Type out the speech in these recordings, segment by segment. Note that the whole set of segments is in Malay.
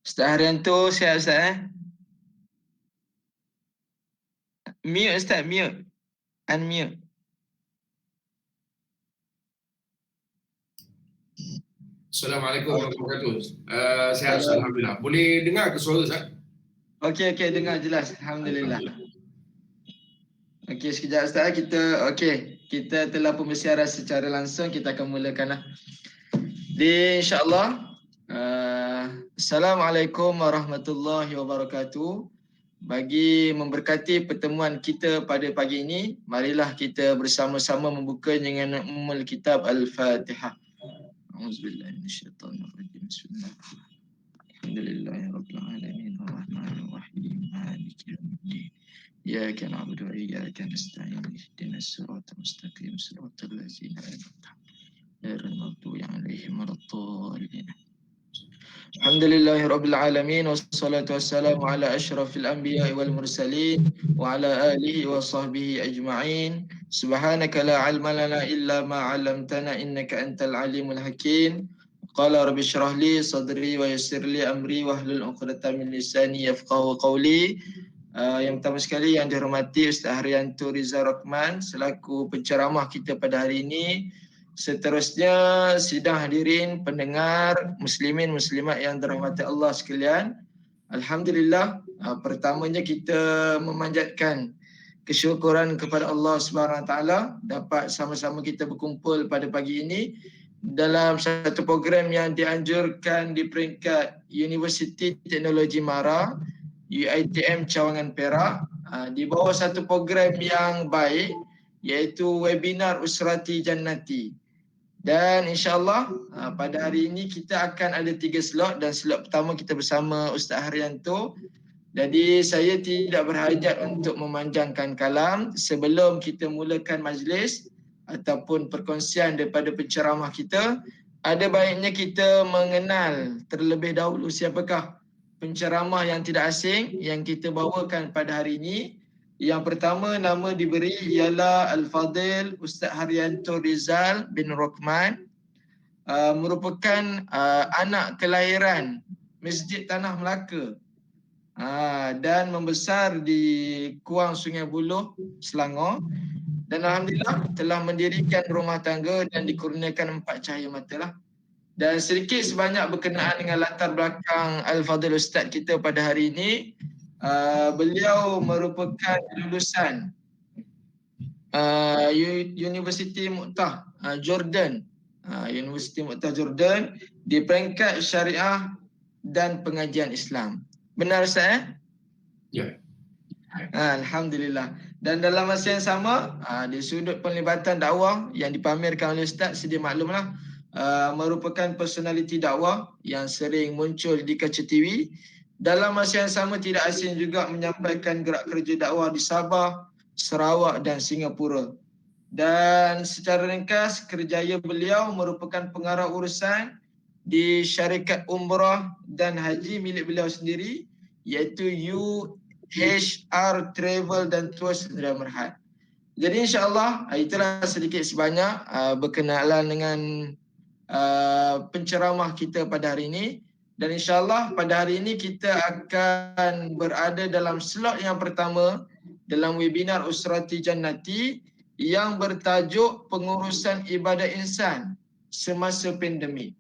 Ustaz Haryanto, sihat Ustaz Mute Ustaz, mute. Unmute. Assalamualaikum warahmatullahi wabarakatuh. Sihat Alhamdulillah. Boleh dengar ke suara Ustaz? Okey, dengar jelas. Alhamdulillah. Okey, sekejap Ustaz. Kita telah pembersiaran secara langsung. Kita akan mulakanlah. InsyaAllah. Assalamualaikum warahmatullahi wabarakatuh. Bagi memberkati pertemuan kita pada pagi ini, marilah kita bersama-sama membuka dengan Ummul Kitab Al-Fatihah. A'udzubillahi minasyaitonirrajim. Bismillahirrahmanirrahim. Alhamdulillahirabbil alamin arrahmanir rahim maliki yaumiddin. Iyyaka na'budu wa iyyaka nasta'in. Ihdinas siratal mustaqim siratal ladzina an'amta 'alaihim ghairil maghdubi 'alaihim waladdallin. Alhamdulillahirabbil alamin wassalatu wassalamu ala asyrafil anbiya'i wal mursalin wa ala alihi wa sahbihi ajma'in. Subhanaka la 'ilma lana illa ma 'allamtana innaka antal alimul hakim. Qala rabbi shrah li sadri wa yassir li amri wahlul 'uqdatam min lisani yafqahu qawli. Yang pertama sekali yang dihormati Ustaz Haryanto Rizal Rahman selaku penceramah kita pada hari ini. Seterusnya sidang hadirin pendengar muslimin muslimat yang dirahmati Allah sekalian. Alhamdulillah, pertamanya kita memanjatkan kesyukuran kepada Allah Subhanahu Wa Taala dapat sama-sama kita berkumpul pada pagi ini dalam satu program yang dianjurkan di peringkat Universiti Teknologi Mara UiTM Cawangan Perak di bawah satu program yang baik iaitu webinar Usrati Jannati. Dan insyaAllah pada hari ini kita akan ada 3 slot dan slot pertama kita bersama Ustaz Haryanto. Jadi saya tidak berhajat untuk memanjangkan kalam. Sebelum kita mulakan majlis ataupun perkongsian daripada penceramah kita, ada baiknya kita mengenal terlebih dahulu siapakah penceramah yang tidak asing yang kita bawakan pada hari ini. Yang pertama nama diberi ialah Al-Fadil Ustaz Haryanto Rizal bin Rahman, merupakan anak kelahiran Masjid Tanah Melaka dan membesar di Kuang Sungai Buloh, Selangor, dan alhamdulillah telah mendirikan rumah tangga dan dikurniakan 4 cahaya mata lah. Dan sedikit sebanyak berkenaan dengan latar belakang Al-Fadil Ustaz kita pada hari ini. Beliau merupakan lulusan Universiti Mu'tah Jordan, Universiti Mu'tah Jordan di peringkat syariah dan pengajian Islam. Benar Ustaz? Ya. Alhamdulillah. Dan dalam masa yang sama di sudut penglibatan dakwah yang dipamerkan oleh Ustaz, sedia maklumlah, merupakan personaliti dakwah yang sering muncul di kaca TV. Dalam masa yang sama tidak asing juga menyampaikan gerak kerja dakwah di Sabah, Sarawak dan Singapura. Dan secara ringkas, kerjaya beliau merupakan pengarah urusan di syarikat umrah dan haji milik beliau sendiri iaitu UHR Travel dan Tours Sdn Bhd. Jadi insyaAllah itulah sedikit sebanyak berkenalan dengan penceramah kita pada hari ini. Dan insyaAllah pada hari ini kita akan berada dalam slot yang pertama dalam webinar Usrati Jannati yang bertajuk pengurusan ibadah insan semasa pandemik.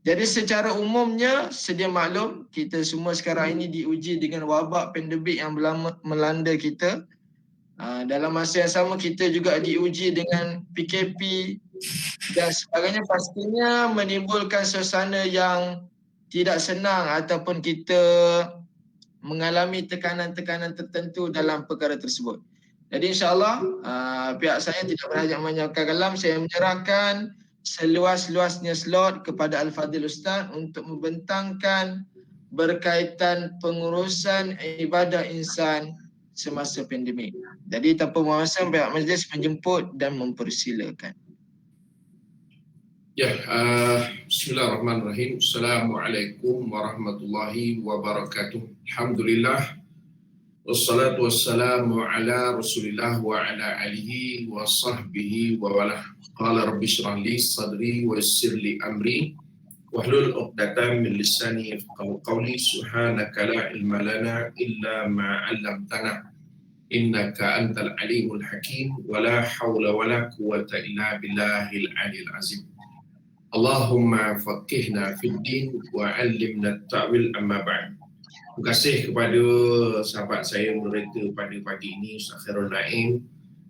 Jadi secara umumnya sedia maklum kita semua sekarang ini diuji dengan wabak pandemik yang melanda kita. Dalam masa yang sama kita juga diuji dengan PKP dan sebagainya, pastinya menimbulkan suasana yang tidak senang ataupun kita mengalami tekanan-tekanan tertentu dalam perkara tersebut. Jadi insyaAllah pihak saya tidak berhajat memanjangkan kalam. Saya menyerahkan seluas-luasnya slot kepada Al-Fadil Ustaz untuk membentangkan berkaitan pengurusan ibadah insan semasa pandemik. Jadi tanpa masa pihak majlis menjemput dan mempersilakan. Ya, bismillahirrahmanirrahim. Assalamualaikum warahmatullahi wabarakatuh. Alhamdulillah. Wassalatu wassalamu ala Rasulillah wa ala alihi wa sahbihi wa wala. Qala rabbi shrah li sadri wa yassir li amri wahlul 'uqdatam min lisani yafqahu qawli. Subhanaka la ilma lana illa ma 'allamtana innaka antal alimul hakim wa la haula wa la quwwata illa billahil aliyil azim. Allahumma faqihna fid din wa 'allimna at-ta'wil amma ba'd. Terima kasih kepada sahabat saya moderator pada pagi ini, Ustaz Khairul Naim,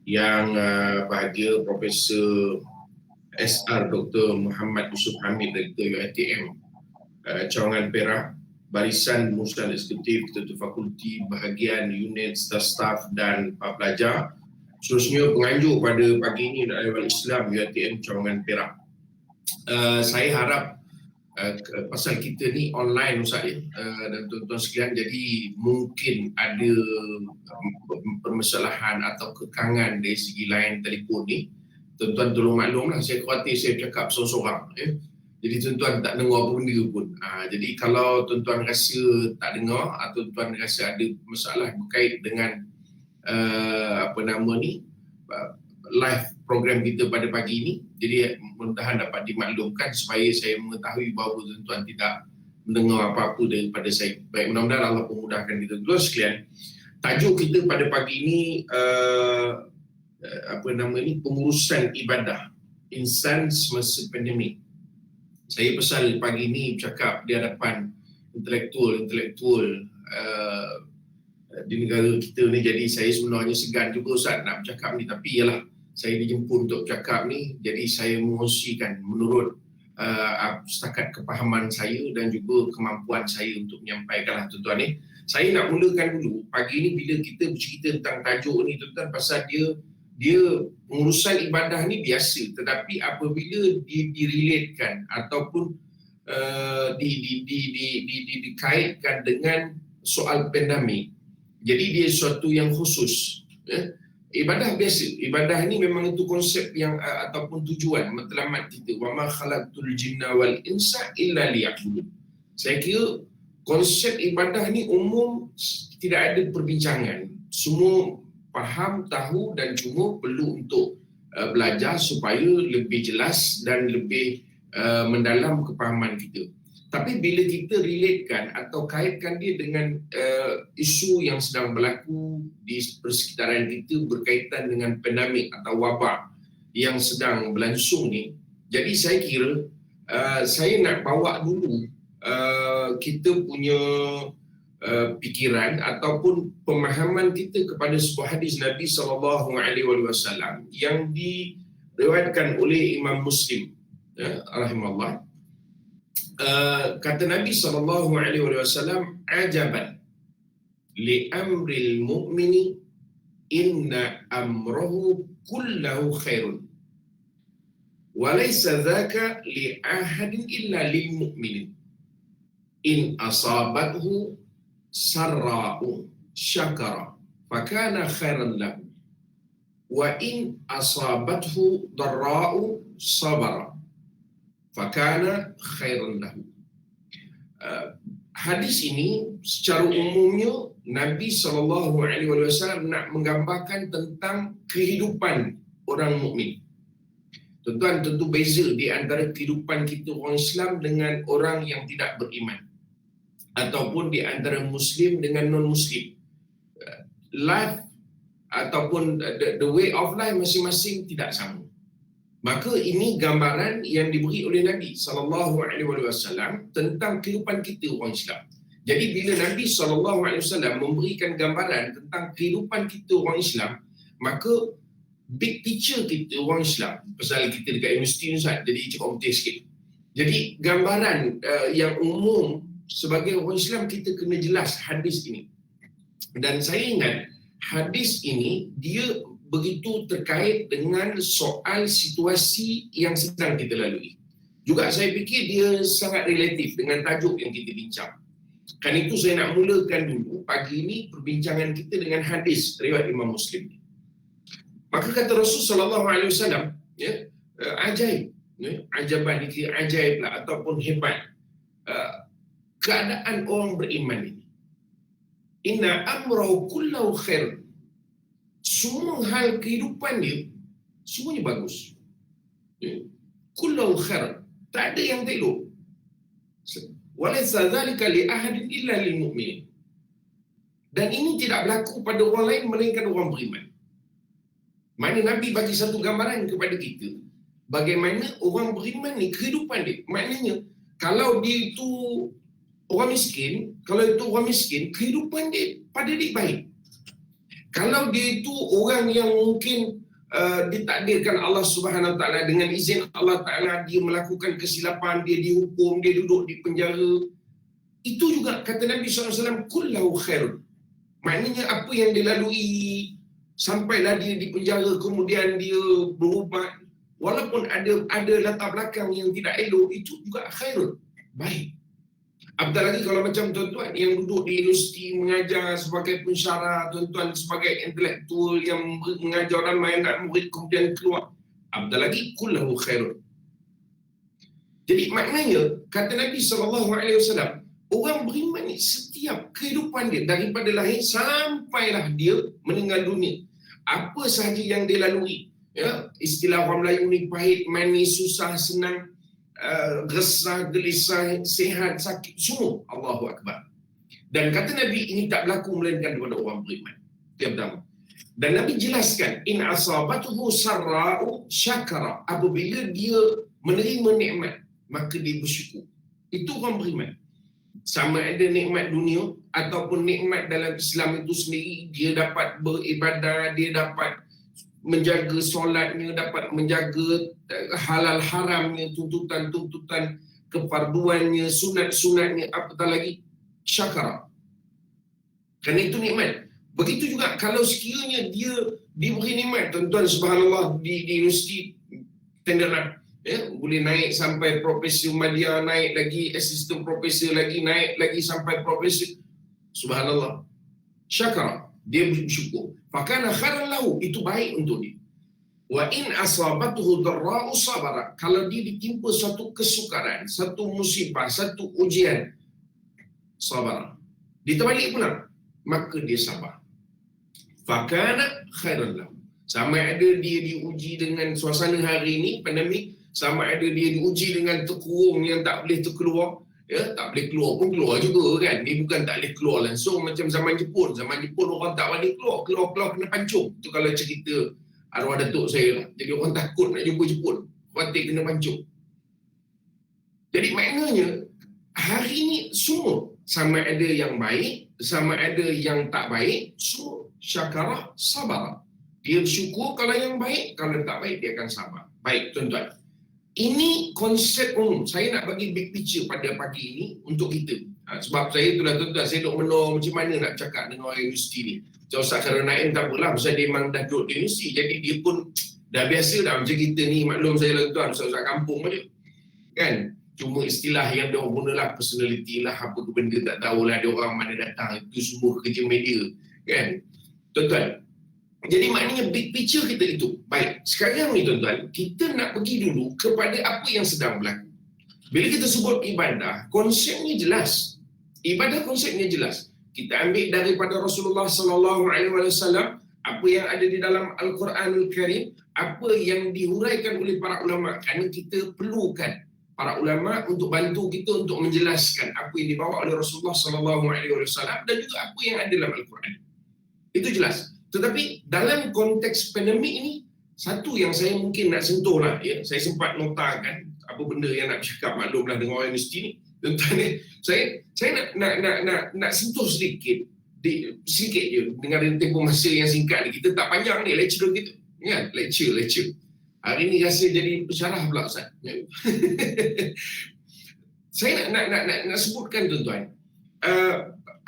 yang bahagia Profesor SR Dr. Muhammad Yusuf Hamid, Direktur UiTM Cawangan Perak, barisan pengurusan eksekutif, ketua fakulti, bahagian unit, staf dan para pelajar, seterusnya penganjur pada pagi ini dari Islam UiTM Cawangan Perak. Saya harap pasal kita ni online Ustaz dan tuan-tuan sekalian, jadi mungkin ada permasalahan atau kekangan dari segi lain telefon ni. Tuan-tuan tolong maklumlah, saya khawatir saya cakap seorang-seorang. Jadi tuan-tuan tak dengar apa benda pun. Jadi kalau tuan-tuan rasa tak dengar atau tuan-tuan rasa ada masalah berkait dengan live program kita pada pagi ini, jadi mudah-mudahan dapat dimaklumkan supaya saya mengetahui bahawa tuan-tuan tidak mendengar apa-apa daripada saya. Baik, mudah-mudahan Allah memudahkan kita. Tuan-tuan sekalian, tajuk kita pada pagi ini pengurusan ibadah insan semasa pandemik. Saya pasal pagi ini bercakap di hadapan intelektual di negara kita ni, jadi saya sebenarnya segan juga Ustaz nak bercakap ni, tapi ialah saya dijemput untuk bercakap ni, jadi saya mengongsikan menurut setakat kepahaman saya dan juga kemampuan saya untuk menyampaikanlah tuan-tuan ni. Saya nak mulakan dulu pagi ni bila kita bercerita tentang tajuk ni tuan-tuan, pasal dia pengurusan ibadah ni biasa, tetapi apabila direlatekan ataupun dikaitkan dengan soal pandemik, jadi dia sesuatu yang khusus. Ibadah biasa, ibadah ni memang itu konsep yang ataupun tujuan matlamat kita, wa ma khalaqtul jinna wal insa illa liya'budun. Saya kira konsep ibadah ni umum, tidak ada perbincangan, semua faham, tahu, dan cuma perlu untuk belajar supaya lebih jelas dan lebih mendalam kepahaman kita. Tapi bila kita relatekan atau kaitkan dia dengan isu yang sedang berlaku di persekitaran kita berkaitan dengan pandemik atau wabak yang sedang berlangsung ni, jadi saya kira saya nak bawa dulu kita punya pikiran ataupun pemahaman kita kepada sebuah hadis Nabi SAW yang diriwayatkan oleh Imam Muslim rahimahullah. Kata Nabi SAW, ajaban li amril mu'mini inna amrahu kullahu khairun wa laysa dhaka li ahadin illa lil mu'minin in asabathu sarra'u syakara fakana khairan lahu wa in asabathu darra'u sabara fakana khairan lahu. Hadis ini secara umumnya Nabi SAW nak menggambarkan tentang kehidupan orang mukmin. Tuan-tuan, tentu beza di antara kehidupan kita orang Islam dengan orang yang tidak beriman, ataupun di antara Muslim dengan non-Muslim. Life ataupun the way of life masing-masing tidak sama. Maka ini gambaran yang diberi oleh Nabi SAW tentang kehidupan kita orang Islam. Jadi bila Nabi SAW memberikan gambaran tentang kehidupan kita orang Islam, maka big picture kita orang Islam, pasal kita dekat universiti Ustaz, jadi cukup penting sikit. Jadi gambaran yang umum sebagai orang Islam, kita kena jelas hadis ini. Dan saya ingat hadis ini dia begitu terkait dengan soal situasi yang sedang kita lalui. Juga saya fikir dia sangat relatif dengan tajuk yang kita bincang. Kan itu saya nak mulakan dulu pagi ini perbincangan kita dengan hadis riwayat Imam Muslim. Maka kata Rasulullah SAW, ajaib, ajaban ini ajaib lah ataupun hebat keadaan orang beriman ini. Inna amrahu kullahu khair. Semua hal kehidupan dia semuanya bagus. Kullahu khair. Tak ada yang tak elok. Walaysa dzalika li ahadin illa lil mu'minin. Dan ini tidak berlaku pada orang lain melainkan orang beriman. Mana Nabi bagi satu gambaran kepada kita bagaimana orang beriman ni kehidupan dia. Maknanya kalau dia itu orang miskin, kehidupan dia pada dia baik. Kalau dia itu orang yang mungkin ditakdirkan Allah Subhanahu Wa Taala dengan izin Allah Taala dia melakukan kesilapan, dia dihukum, dia duduk di penjara, itu juga kata Nabi SAW, kullahu khairun. Maknanya apa yang dia lalui sampailah dia di penjara, kemudian dia berubah, walaupun ada latar belakang yang tidak elok, itu juga khairun, baik. Apatah lagi kalau macam tuan-tuan yang duduk di universiti mengajar sebagai pensyarah, tuan-tuan sebagai intelektual yang mengajar ramai anak murid kemudian keluar. Apatah lagi kullahu khairun. Jadi maknanya kata Nabi SAW, orang beriman ni setiap kehidupan dia daripada lahir sampailah dia meninggal dunia, apa sahaja yang dia lalui, ya, istilah orang Melayu ni pahit, manis, susah, senang, resah, gelisah, sihat, sakit, semua Allahu Akbar. Dan kata Nabi ini tak berlaku melainkan kepada orang beriman. Itu yang pertama. Dan Nabi jelaskan, in asabatuhu sarra'u syakara, apabila dia menerima nikmat maka dia bersyukur. Itu orang beriman. Sama ada nikmat dunia ataupun nikmat dalam Islam itu sendiri, dia dapat beribadah, dia dapat menjaga solatnya, dapat menjaga halal haramnya, tuntutan-tuntutan kefarduannya, sunat-sunatnya, apatah lagi syakara. Kerana itu nikmat. Begitu juga kalau sekiranya dia diberi nikmat, tuan-tuan subhanallah, di universiti tenderan, ya, boleh naik sampai profesor madya, naik lagi assistant profesor lagi, naik lagi sampai profesor, subhanallah, syakara, dia bersyukur. Fakana khairan lahu, itu baik untuk dia. Wa in asabatuhu darra'u sabara, kalau dia ditimpa satu kesukaran, satu musibah, satu ujian, sabar, dia terbalik pula, maka dia sabar. Fakana khairan lahu. Sama ada dia diuji dengan suasana hari ini, pandemik, sama ada dia diuji dengan terkurung yang tak boleh terkeluar, ya, tak boleh keluar pun keluar juga kan. Dia bukan tak boleh keluar langsung macam zaman Jepun. Zaman Jepun orang tak boleh keluar kena pancung. Itu kalau cerita arwah datuk saya lah. Jadi orang takut nak jumpa Jepun, khawatir kena pancung. Jadi maknanya hari ni semua, sama ada yang baik, sama ada yang tak baik, semua syakara sabar. Dia bersyukur kalau yang baik, kalau tak baik dia akan sabar. Baik tuan-tuan, ini konsep umum. Saya nak bagi big picture pada pagi ini untuk kita. Sebab saya itulah tuan-tuan, saya duk menor macam mana nak cakap dengan orang universiti ni. Macam Ustaz Khairul Naim tak apalah, pasal dia memang dah duduk di universiti. Jadi dia pun dah biasa dah macam kita ni, maklum saya lah tuan, Ustaz kampung aja. Kan? Cuma istilah yang dia orang gunalah personality lah, apa ke benda tak tahulah dia orang mana datang. Itu semua kerja media. Kan? Tuan-tuan, jadi maknanya big picture kita itu. Baik, sekarang ni tuan-tuan, kita nak pergi dulu kepada apa yang sedang berlaku. Bila kita sebut ibadah, konsepnya jelas. Ibadah konsepnya jelas. Kita ambil daripada Rasulullah SAW, apa yang ada di dalam Al-Quranul Karim, apa yang dihuraikan oleh para ulama, kerana kita perlukan para ulama untuk bantu kita untuk menjelaskan apa yang dibawa oleh Rasulullah SAW dan juga apa yang ada dalam Al-Quran. Itu jelas. Tetapi dalam konteks pandemik ini, satu yang saya mungkin nak sentuh lah, ya, saya sempat notakan apa benda yang nak cakap, maklumlah dengan orang universiti ni, tuan-tuan ni, saya nak sentuh sedikit je dengan tempoh masa yang singkat ni. Kita tak panjang ni lecture kita, ya, lecture. Hari ni rasa jadi pensyarah pula Ustaz. Saya nak sebutkan tuan-tuan,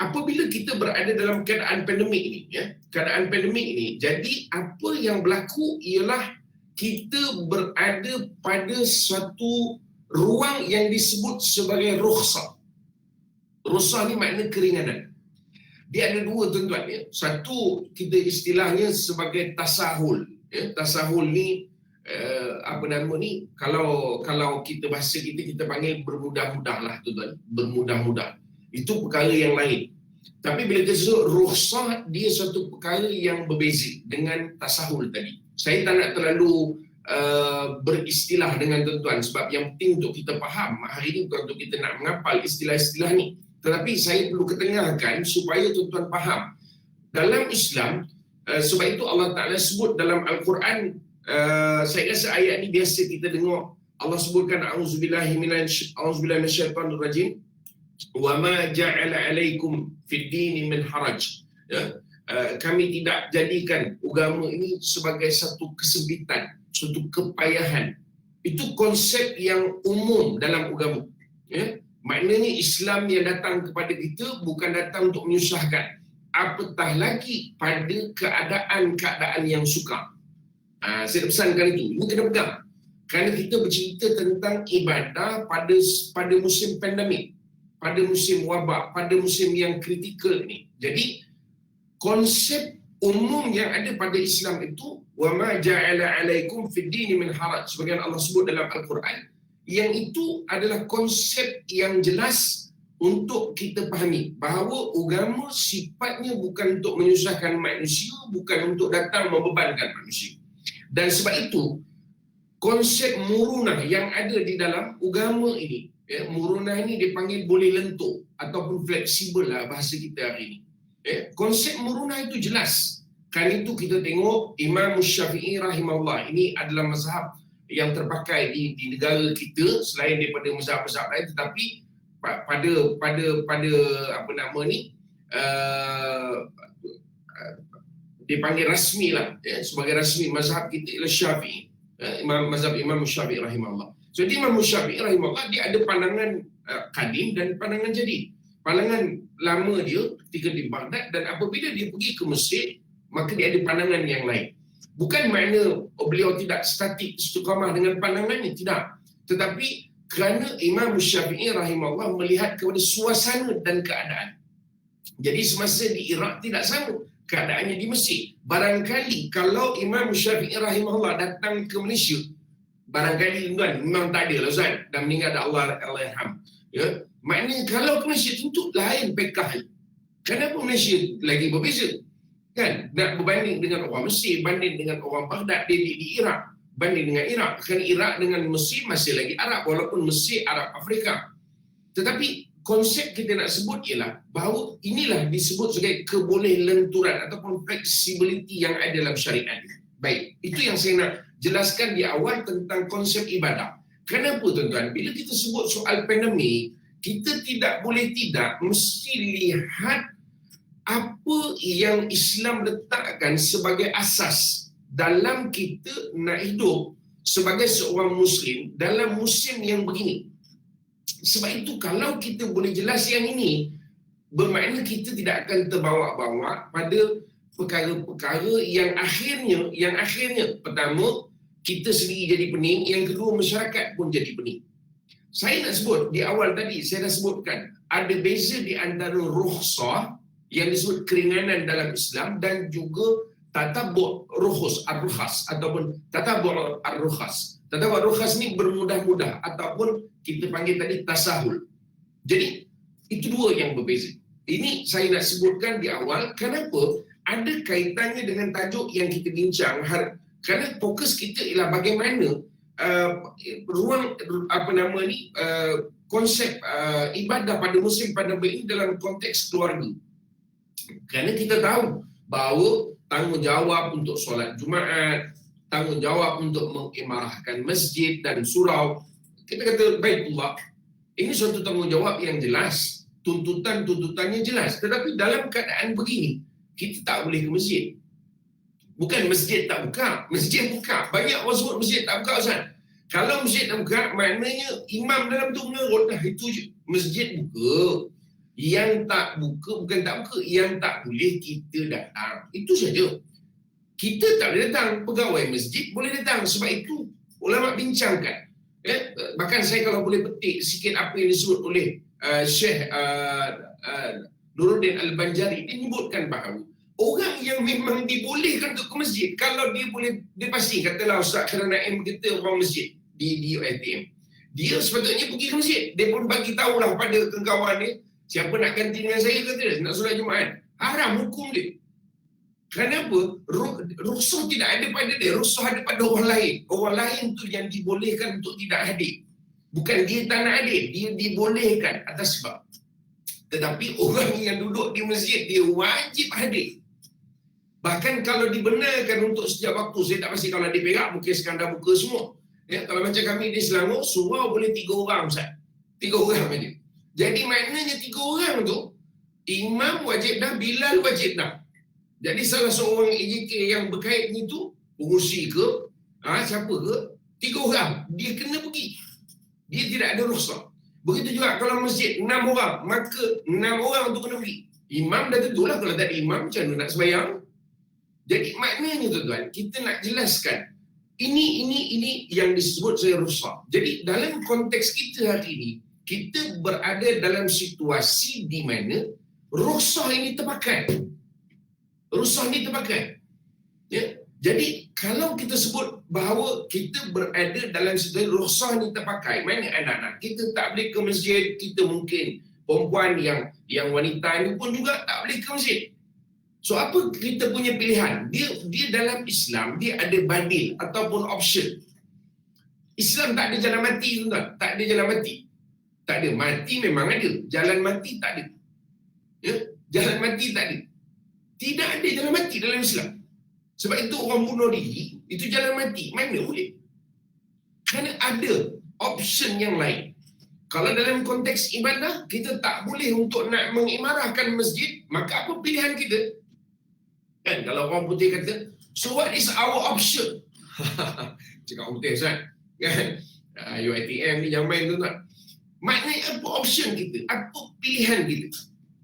apabila kita berada dalam keadaan pandemik ini, ya, keadaan pandemik ini, jadi apa yang berlaku ialah kita berada pada suatu ruang yang disebut sebagai rukhsah. Rukhsah ni makna keringanan. Dia ada dua tuan-tuan, ya. Satu kita istilahnya sebagai tasahul, ya. Tasahul ni apa nama ni, kalau kita bahasa kita panggil bermudah-mudah lah tuan-tuan, bermudah-mudah. Itu perkara yang lain. Tapi bila kita sebut rukhsah, dia satu perkara yang berbeza dengan tasahul tadi. Saya tak nak terlalu beristilah dengan tuan-tuan, sebab yang penting untuk kita faham hari ini bukan untuk kita nak menghafal istilah-istilah ni, tetapi saya perlu ketengahkan supaya tuan-tuan faham. Dalam Islam, sebab itu Allah Ta'ala sebut dalam Al-Quran, saya rasa ayat ni biasa kita dengar, Allah sebutkan a'udzubillahi minasyaitonir rajim, wa ma ja'ala 'alaikum fid dini min haraj. Ya, kami tidak jadikan agama ini sebagai satu kesempitan, satu kepayahan. Itu konsep yang umum dalam agama. Ya, maknanya Islam yang datang kepada kita bukan datang untuk menyusahkan, apatah lagi pada keadaan-keadaan yang sukar. Saya pesankan itu. Ini kena pegang. Kerana kita bercerita tentang ibadah pada musim pandemik, pada musim wabak, pada musim yang kritikal ini. Jadi konsep umum yang ada pada Islam itu, wa ma ja'ala 'alaikum fid dini min haraj, sebagian Allah sebut dalam Al-Quran, yang itu adalah konsep yang jelas untuk kita fahami bahawa agama sifatnya bukan untuk menyusahkan manusia, bukan untuk datang membebankan manusia. Dan sebab itu konsep murunah yang ada di dalam agama ini, ya, murunah ini dipanggil boleh lentur ataupun fleksibel lah bahasa kita hari ini. Ya, konsep murunah itu jelas. Kan itu kita tengok Imam Syafi'i rahimahullah, ini adalah mazhab yang terpakai di negara kita selain daripada mazhab-mazhab lain, tetapi pada apa nama ni, dipanggil rasmi lah, ya, sebagai rasmi mazhab kita ialah Syafi'i, mazhab Imam Syafi'i rahimahullah. Jadi Imam Syafi'i rahimahullah dia ada pandangan kadim dan pandangan jadid. Pandangan lama dia ketika di Baghdad, dan apabila dia pergi ke Mesir, maka dia ada pandangan yang lain. Bukan makna beliau tidak statik istiqamah dengan pandangannya, tidak. Tetapi kerana Imam Syafi'i rahimahullah melihat kepada suasana dan keadaan. Jadi semasa di Iraq tidak sama keadaannya di Mesir. Barangkali kalau Imam Syafi'i rahimahullah datang ke Malaysia, barangkali tuan memang tak ada lah Ustaz, dah meninggal dah, Allahyarham. Ya, maknanya kalau ke Malaysia tentu lain pekah. Kenapa Malaysia lagi berbeza? Kan, nak berbanding dengan orang Mesir, banding dengan orang Baghdad di Iraq, banding dengan Iraq. Kerana Iraq dengan Mesir masih lagi Arab, walaupun Mesir Arab Afrika. Tetapi konsep kita nak sebut ialah bahawa inilah disebut sebagai kebolehlenturan ataupun flexibility yang ada dalam syariat. Baik, itu yang saya nak jelaskan di awal tentang konsep ibadah. Kenapa tuan-tuan? Bila kita sebut soal pandemik, kita tidak boleh tidak mesti lihat apa yang Islam letakkan sebagai asas dalam kita nak hidup sebagai seorang Muslim dalam musim yang begini. Sebab itu kalau kita boleh jelas yang ini, bermakna kita tidak akan terbawa-bawa pada perkara-perkara yang akhirnya pertama kita sendiri jadi pening, yang kedua masyarakat pun jadi pening. Saya nak sebut di awal tadi, saya dah sebutkan ada beza di antara rukhsah yang disebut keringanan dalam Islam dan juga tatabbu' rukhus ar-rukhas ataupun tatabbu' ar-rukhas. Tatabbu' ar-rukhas ni bermudah-mudah ataupun kita panggil tadi tasahul. Jadi itu dua yang berbeza. Ini saya nak sebutkan di awal kenapa ada kaitannya dengan tajuk yang kita bincang. Kerana fokus kita ialah bagaimana ruang konsep ibadah pada musim pandemik ini dalam konteks keluarga. Kerana kita tahu bahawa tanggungjawab untuk solat Jumaat, tanggungjawab untuk mengimarahkan masjid dan surau, kita kata Baitullah, ini suatu tanggungjawab yang jelas, tuntutannya jelas. Tetapi dalam keadaan begini, kita tak boleh ke masjid. Bukan masjid tak buka, masjid buka. Banyak orang sebut masjid tak buka Ustaz. Kalau masjid tak buka, maknanya imam dalam tu menurut dah, itu je. Masjid buka. Yang tak buka, bukan tak buka, yang tak boleh kita datang. Itu saja. Kita tak boleh datang, pegawai masjid boleh datang. Sebab itu ulama bincangkan. Bahkan saya kalau boleh petik sikit apa yang disebut oleh Syekh Nuruddin Al-Banjari, dia menyebutkan bahawa orang yang memang dibolehkan untuk ke masjid, kalau dia boleh, dia pasti, katalah Ustaz Khairan Naim kita orang masjid di UiTM, dia sepatutnya pergi ke masjid. Dia pun bagi tahulah pada kawan dia, siapa nak ganti dengan saya kata dia, nak solat Jumaat, haram hukum dia. Kerana apa? Rukhsah tidak ada pada dia, rukhsah ada pada orang lain. Orang lain tu yang dibolehkan untuk tidak hadir. Bukan dia tak nak hadir, dia dibolehkan atas sebab. Tetapi orang yang duduk di masjid, dia wajib hadir. Bahkan kalau dibenarkan untuk setiap waktu, saya tak pasti kalau di Perak mungkin sekadar buka semua. Ya, kalau macam kami di Selangor, surau boleh 3 orang, Ustaz. 3 orang aja. Jadi maknanya 3 orang tu, imam wajib dah, Bilal wajib dah. Jadi salah seorang EJK yang berkait ni tu, pengurusi ke, siapa ke, 3 orang, dia kena pergi. Dia tidak ada rukhsah. Begitu juga kalau masjid 6 orang, maka 6 orang tu kena pergi. Imam dah tentulah, kalau tak ada imam, macam mana nak sembahyang? Jadi maknanya tuan-tuan, kita nak jelaskan, ini yang disebut sebagai rukhsah. Jadi dalam konteks kita hari ini, kita berada dalam situasi di mana rukhsah ini terpakai. Rukhsah ini terpakai. Ya? Jadi kalau kita sebut bahawa kita berada dalam situasi rukhsah ini terpakai, mana anak-anak kita tak boleh ke masjid, kita mungkin perempuan yang wanita ini pun juga tak boleh ke masjid. So apa kita punya pilihan? Dia dalam Islam, dia ada badil ataupun option. Islam tak ada jalan mati, tuan. Tak ada jalan mati. Tak ada. Mati memang ada. Jalan mati tak ada. Ya? Jalan mati tak ada. Tidak ada jalan mati dalam Islam. Sebab itu orang bunuh diri, itu jalan mati. Mana boleh? Kerana ada option yang lain. Kalau dalam konteks ibadah, kita tak boleh untuk nak mengimarahkan masjid, maka apa pilihan kita? Kan kalau orang putih kata, so what is our option? Cakap putih, Ustaz. Kan? UiTM ni yang main tu tak? Maknanya apa option kita? Apa pilihan kita?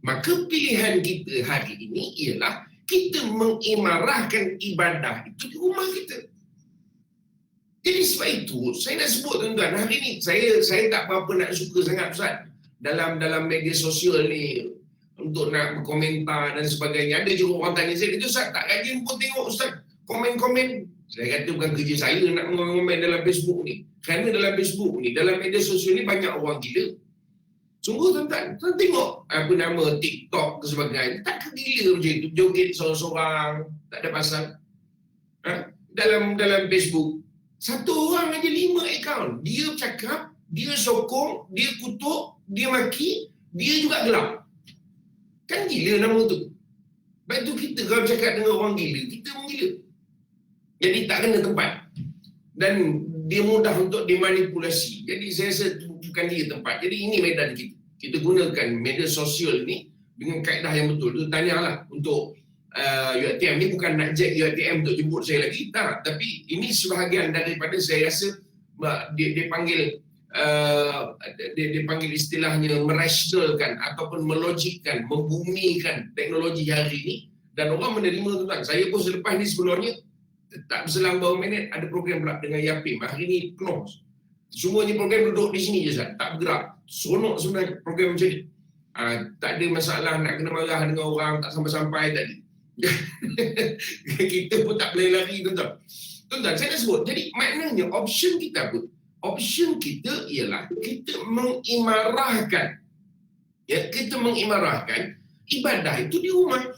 Maka pilihan kita hari ini ialah kita mengimarahkan ibadah itu di rumah kita. Jadi sebab itu, saya nak sebut tuan-tuan, hari ini saya tak apa-apa nak suka sangat, Ustaz, dalam media sosial ni, untuk nak berkomentar dan sebagainya. Ada juga orang tanya saya, itu Ustaz tak rajin pun tengok Ustaz komen-komen. Saya kata bukan kerja saya nak komen dalam Facebook ni. Kerana dalam Facebook ni, dalam media sosial ni banyak orang gila. Sungguh tuan-tuan, tengok apa nama TikTok ke sebagainya. Tak kegila macam itu, joget seorang-seorang, tak ada pasal. Dalam Facebook, satu orang aja 5 akaun. Dia cakap, dia sokong, dia kutuk, dia maki, dia juga gelap. Kan gila nama tu. Sebab itu kita kalau cakap dengan orang gila, kita pun gila. Jadi tak kena tempat. Dan dia mudah untuk dimanipulasi. Jadi saya rasa bukan dia tempat. Jadi ini medan kita. Kita gunakan media sosial ni dengan kaedah yang betul. Tu tanyalah untuk UiTM ni, bukan nak jack UiTM untuk jemput saya lagi. Tak. Tapi ini sebahagian daripada saya rasa dia panggil dia panggil istilahnya merasionalkan ataupun melogikkan, membumikan teknologi hari ini, dan orang menerima tuan. Saya pun selepas ni sebenarnya tak berselang beberapa minit ada program pula dengan Yapim. Hari ni penuh. Semuanya program duduk di sini je, Ustaz. Tak bergerak. Seronok sebenarnya program macam ni. Tak ada masalah nak kena marah dengan orang, tak sampai-sampai tadi. Kita pun tak boleh lari, tuan-tuan. Tuan-tuan, saya nak sebut. Jadi maknanya option kita apa? Option kita ialah kita mengimarahkan. Ya, kita mengimarahkan ibadah itu di rumah.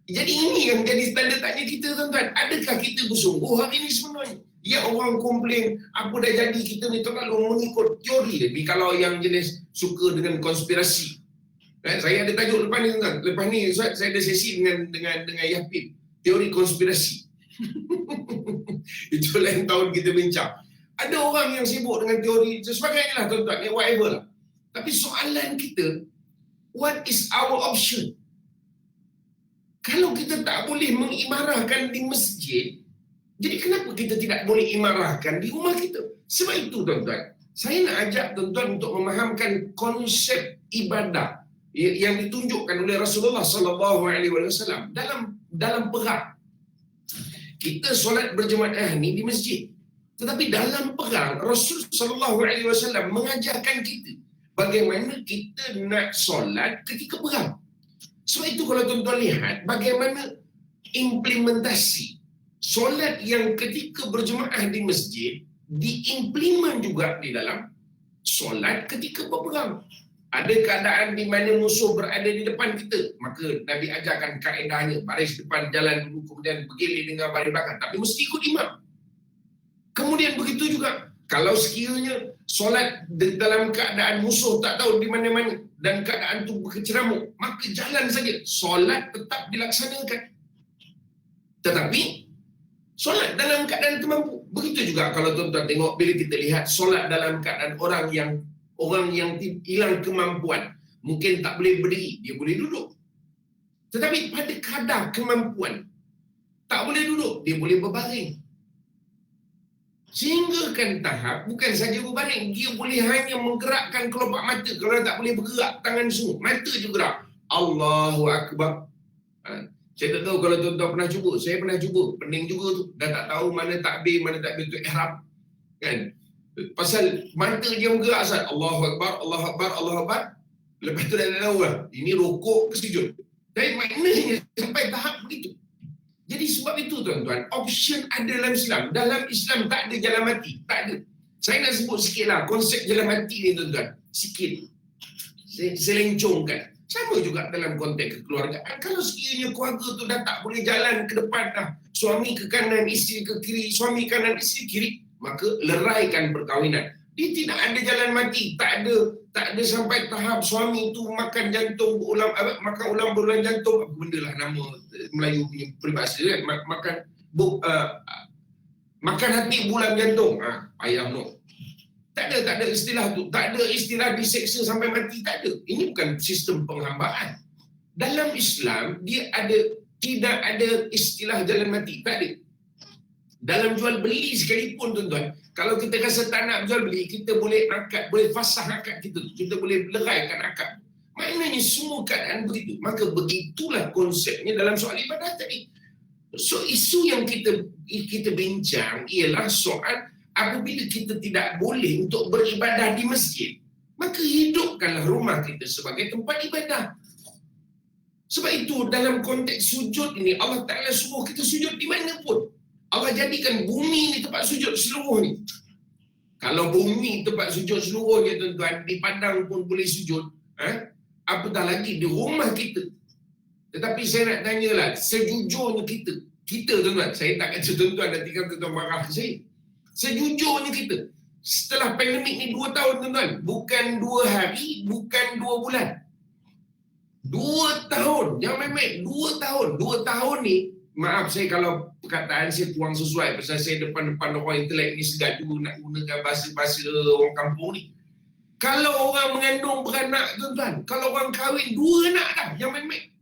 Jadi ini yang jadi tanda tanya kita, tuan-tuan. Adakah kita bersungguh hari ini sebenarnya? Ya, orang komplain, apa dah jadi kita ni terlalu mengikut teori. Tapi kalau yang jenis suka dengan konspirasi. Saya ada tajuk lepas ni, tuan-tuan. Lepas ni saya ada sesi dengan Yapim. Teori konspirasi. Itu lain tahun kita bincang. Ada orang yang sibuk dengan teori sebagainya lah, tuan-tuan. Whatever lah. Tapi soalan kita, what is our option? Kalau kita tak boleh mengimarahkan di masjid, jadi kenapa kita tidak boleh imarahkan di rumah kita? Sebab itu, tuan-tuan, saya nak ajak tuan-tuan untuk memahamkan konsep ibadah yang ditunjukkan oleh Rasulullah SAW dalam perang. Kita solat berjemaah ni di masjid. Tetapi dalam perang, Rasulullah SAW mengajarkan kita bagaimana kita nak solat ketika perang. Sebab itu kalau tuan-tuan lihat bagaimana implementasi solat yang ketika berjemaah di masjid diimplement juga di dalam solat ketika berperang. Ada keadaan di mana musuh berada di depan kita, maka Nabi ajarkan kaedahnya baris depan jalan dulu, kemudian bergilir dengan baris belakang, tapi mesti ikut imam. Kemudian begitu juga kalau sekiranya solat dalam keadaan musuh tak tahu di mana-mana dan keadaan tu berkeceramuk, maka jalan saja, solat tetap dilaksanakan. Tetapi solat dalam keadaan termampu. Begitu juga kalau tuan-tuan tengok, bila kita lihat solat dalam keadaan orang yang hilang kemampuan, mungkin tak boleh berdiri, dia boleh duduk. Tetapi pada kadar kemampuan, tak boleh duduk, dia boleh berbaring. Sehingga kan tahap bukan saja berbaring, dia boleh hanya menggerakkan kelopak mata. Kalau tak boleh bergerak tangan semua, mata je gerak. Allahu Akbar. Saya tak tahu kalau tuan-tuan pernah cuba. Saya pernah cuba, pening juga tu. Dah tak tahu mana takbir tu ihram. Kan? Pasal mata dia bergerak asal Allahu Akbar, Allahu Akbar, Allahu Akbar. Lepas tu dah tahu lah, ini rukuk ke sujud. Tapi maknanya sampai tahap begitu. Jadi sebab itu tuan-tuan, option ada dalam Islam. Dalam Islam tak ada jalan mati. Tak ada. Saya nak sebut sikit lah konsep jalan mati ni tuan-tuan. Sikit. Selencongkan. Sama juga dalam konteks kekeluargaan. Kalau sekiranya keluarga tu dah tak boleh jalan ke depan dah, suami ke kanan, isteri ke kiri, suami kanan, isteri kiri, maka leraikan perkahwinan. Dia tidak ada jalan mati. Tak ada sampai tahap suami tu makan jantung makan ulam berulang jantung, apa benda lah nama Melayu punya peribahasa kan, makan hati bulan jantung. Payah no. Tak ada istilah tu. Tak ada istilah diseksa sampai mati, tak ada. Ini bukan sistem penghambaan. Dalam Islam dia tidak ada istilah jalan mati, tak ada. Dalam jual beli sekalipun tuan-tuan, kalau kita rasa tak nak jual beli, kita boleh akad, boleh fasah akad kita tu. Kita boleh leraikan akad. Maknanya semua keadaan begitu. Maka begitulah konsepnya dalam soal ibadah tadi. So isu yang kita bincang ialah soal apabila kita tidak boleh untuk beribadah di masjid, maka hidupkanlah rumah kita sebagai tempat ibadah. Sebab itu dalam konteks sujud ini, Allah Ta'ala suruh kita sujud di mana pun. Allah jadikan bumi ni tempat sujud seluruh ni. Kalau bumi tempat sujud seluruhnya tuan-tuan, di padang pun boleh sujud, apatah lagi di rumah kita. Tetapi saya nak tanyalah, sejujurnya kita tuan-tuan, saya tak kata tuan-tuan nanti kan tuan-tuan marah ke saya. Sejujurnya kita, setelah pandemik ni 2 tahun tuan-tuan, bukan 2 hari, bukan 2 bulan. 2 tahun, jangan main-main, 2 tahun. 2 tahun ni, maaf saya kalau perkataan saya kurang sesuai, pasal saya depan-depan orang intelek ni segat juga nak gunakan bahasa-bahasa orang kampung ni. Kalau orang mengandung beranak tuan-tuan, kalau orang kahwin 2 anak dah, jangan main-main.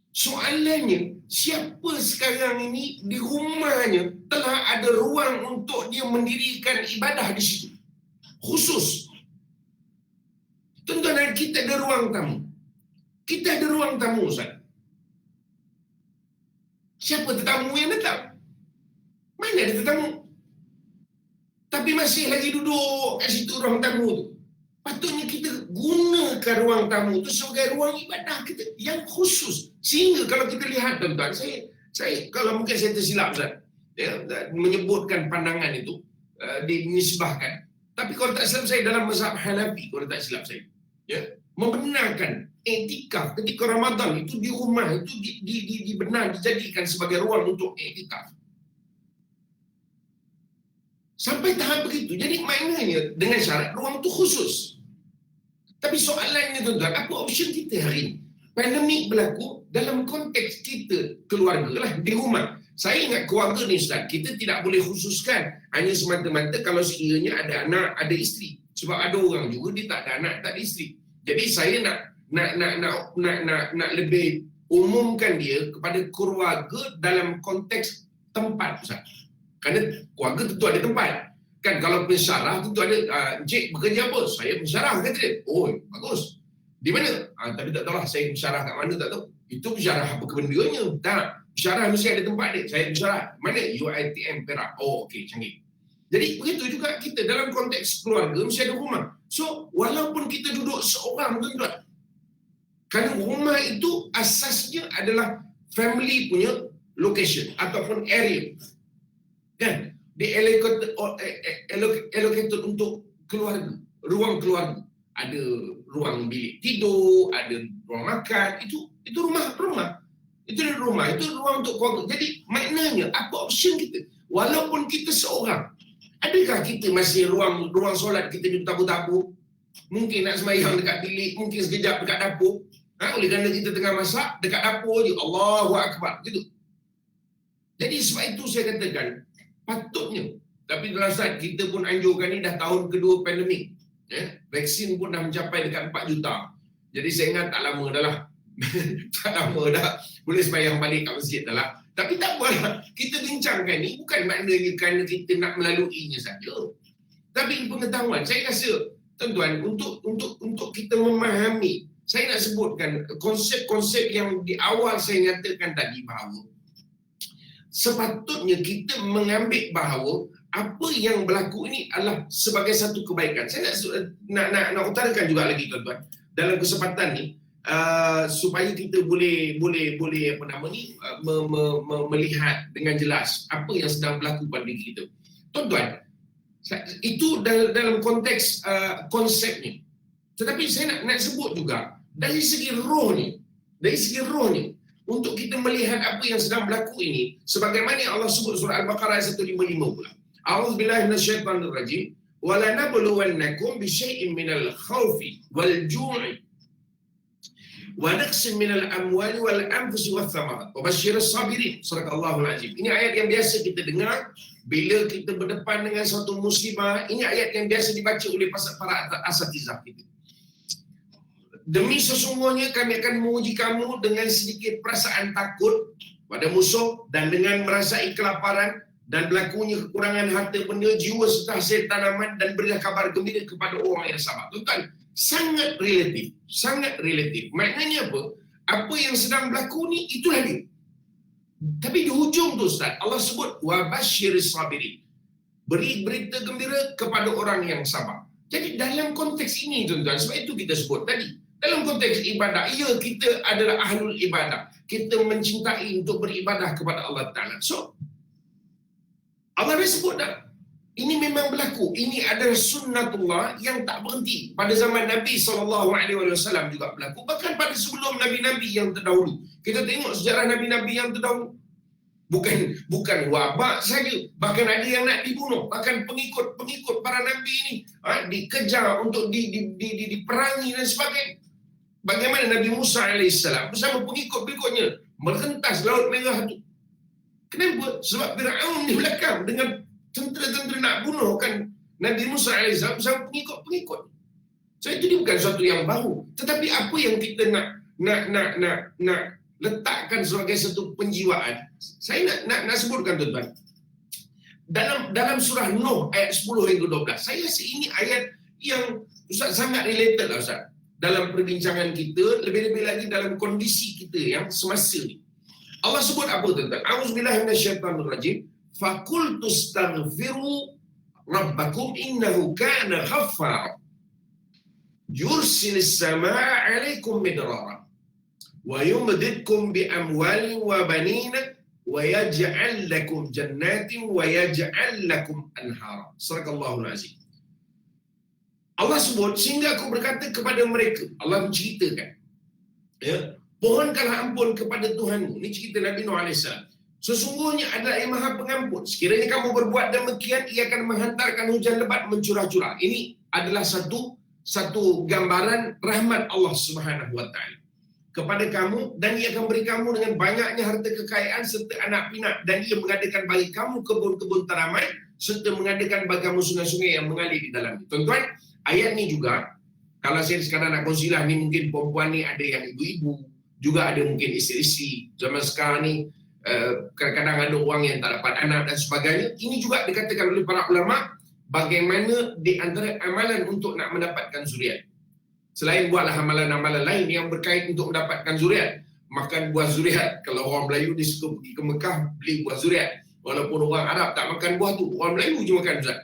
Soalannya, siapa sekarang ini di rumahnya telah ada ruang untuk dia mendirikan ibadah di situ? Khusus. Tuan-tuan, kita ada ruang tamu. Kita ada ruang tamu, Ustaz. Siapa tetamu yang datang? Mana ada tetamu? Tapi masih lagi duduk kat situ ruang tamu tu. Patutnya kita gunakan ruang tamu tu sebagai ruang ibadah kita yang khusus. Sehingga kalau kita lihat tuan-tuan, saya kalau mungkin saya tersilap Ustaz, menyebutkan pandangan itu, dinisbahkan. Tapi kalau tak silap saya dalam mazhab Hanafi, kalau tak silap saya, membenarkan iktikaf ketika Ramadan itu di rumah itu dijadikan sebagai ruang untuk iktikaf. Sampai tahap begitu. Jadi maknanya dengan syarat ruang itu khusus. Tapi soalannya tuan-tuan, apa option kita hari ini? Pandemik berlaku dalam konteks kita keluarga lah, di rumah. Saya ingat keluarga ni Ustaz, kita tidak boleh khususkan hanya semata-mata kalau sekiranya ada anak, ada isteri. Sebab ada orang juga dia tak ada anak, tak ada isteri. Jadi saya nak lebih umumkan dia kepada keluarga dalam konteks tempat Ustaz. Kerana keluarga tentu ada tempat. Kan kalau pensyarah tentu ada, Encik bekerja apa? Saya pensyarah, kata dia. Oh, bagus. Di mana? Tapi tak tahulah saya pensyarah kat mana, tak tahu. Itu pensyarah apa kebendiannya? Tak. Pensyarah mesti ada tempat dia. Saya pensyarah. Mana? UiTM Perak. Oh, okey, canggih. Jadi begitu juga kita dalam konteks keluarga mesti ada rumah. So, walaupun kita duduk seorang tuan-tuan, kerana rumah itu asasnya adalah family punya location ataupun area. Kan? Dia allocated untuk keluarga, ruang keluarga. ada ruang bilik tidur, ada ruang makan, itu rumah. Itu rumah, itu ruang untuk keluarga. Jadi maknanya apa option kita? Walaupun kita seorang, adakah kita masih ruang solat kita di tabu-tabu? Mungkin nak sembahyang dekat bilik, mungkin sekejap dekat dapur. Oleh kerana kita tengah masak, dekat dapur je, Allahu Akbar, gitu. Jadi sebab itu saya katakan, patutnya, tapi dalam saat kita pun anjurkan ni dah tahun kedua pandemik, vaksin pun dah mencapai dekat 4 juta. Jadi saya ingat tak lama dah lah. Tak lama dah, boleh sembahyang balik kat masjid dah lah. Tapi tak apalah, kita bincangkan ni bukan maknanya kerana kita nak melaluinya saja. Tapi pengetahuan, saya rasa, tuan-tuan, untuk kita memahami, saya nak sebutkan konsep-konsep yang di awal saya nyatakan tadi bahawa sepatutnya kita mengambil bahawa apa yang berlaku ini adalah sebagai satu kebaikan. Saya nak utarakan juga lagi, tuan-tuan, dalam kesempatan ni, supaya kita boleh apa nama ni, melihat dengan jelas apa yang sedang berlaku pada diri kita. Tuan-tuan, itu dalam konteks konsep ni. Tetapi saya nak sebut juga dari segi roh ni, untuk kita melihat apa yang sedang berlaku ini, sebagaimana yang Allah sebut surah Al-Baqarah ayat 155 pula. A'udzubillahi minasyaitonirrajim. Wa lanabluwannakum bisyai'in minal khaufi wal ju'i wa naqsin minal amwali wal anfusi wath thamarat wa basyyiris sabirin. Sadaqallahul azim. Ini ayat yang biasa kita dengar bila kita berdepan dengan suatu musibah. Ini ayat yang biasa dibaca oleh para asatizah kita. Demi sesungguhnya kami akan menguji kamu dengan sedikit perasaan takut pada musuh dan dengan merasai kelaparan dan berlakunya kekurangan harta benda, jiwa serta hasil tanaman, dan berilah kabar gembira kepada orang yang sabar. Tuan-tuan, sangat relatif. Maknanya apa? Apa yang sedang berlaku ni, itulah dia. Tapi di hujung tu Ustaz, Allah sebut wa basyiris sabirin. Beri berita gembira kepada orang yang sabar. Jadi dalam konteks ini, tuan-tuan, sebab itu kita sebut tadi, dalam konteks ibadah, ya, kita adalah ahlul ibadah. Kita mencintai untuk beribadah kepada Allah Ta'ala. So, Allah dah sebut dah. Ini memang berlaku. Ini adalah sunnatullah yang tak berhenti. Pada zaman Nabi SAW juga berlaku. Bahkan pada sebelum Nabi-Nabi yang terdahulu. Kita tengok sejarah Nabi-Nabi yang terdahulu. Bukan wabak saja. Bahkan ada yang nak dibunuh. Bahkan pengikut para Nabi ini dikejar untuk diperangi dan sebagainya. Bagaimana Nabi Musa AS bersama pengikut-pengikutnya merentas Laut Merah itu. Kenapa? Sebab Fir'aun di belakang dengan tentera-tentera nak bunuh kan Nabi Musa AS bersama pengikut-pengikut. So itu bukan sesuatu yang baru. Tetapi apa yang kita nak letakkan sebagai satu penjiwaan, saya nak sebutkan, tuan-tuan. Dalam surah Nuh ayat 10 hingga 12, saya rasa ini ayat yang Ustaz sangat related lah, Ustaz. Dalam perbincangan kita, lebih-lebih lagi dalam kondisi kita yang semasa ni. Allah sebut apa, tuan-tuan? A'udzubillahi minasyaitonirrajim. Faqultu astaghfiru rabbakum innahu kana ghaffara. Yursilis samaa'a 'alaikum midrara wa yumdidkum bi amwalin wa banina wa yaj'al lakum jannatin wa yaj'al lakum anhara. Sadaqallahul azim. Allah sebut, sehingga aku berkata kepada mereka, Allah menceritakan, ya, pohonkanlah ampun kepada Tuhanmu. Ini cerita Nabi Nuh AS. Sesungguhnya adalah yang maha pengampun. Sekiranya kamu berbuat demikian, ia akan menghantarkan hujan lebat mencurah-curah. Ini adalah satu gambaran rahmat Allah Subhanahu Wa Taala kepada kamu, dan ia akan beri kamu dengan banyaknya harta kekayaan serta anak pinak, dan ia mengadakan bagi kamu kebun-kebun tanaman serta mengadakan bagimu sungai-sungai yang mengalir di dalamnya. Tuan-tuan, ayat ni juga, kalau saya sekarang nak kongsilah ni, mungkin perempuan ni ada yang ibu-ibu, juga ada mungkin isteri-isteri. Zaman sekarang ni kadang-kadang ada orang yang tak dapat anak dan sebagainya. Ini juga dikatakan oleh para ulama bagaimana di antara amalan untuk nak mendapatkan zuriat. Selain buatlah amalan-amalan lain yang berkait untuk mendapatkan zuriat. Makan buah zuriat. Kalau orang Melayu dia suka pergi ke Mekah beli buah zuriat. Walaupun orang Arab tak makan buah tu, orang Melayu je makan, Ustaz.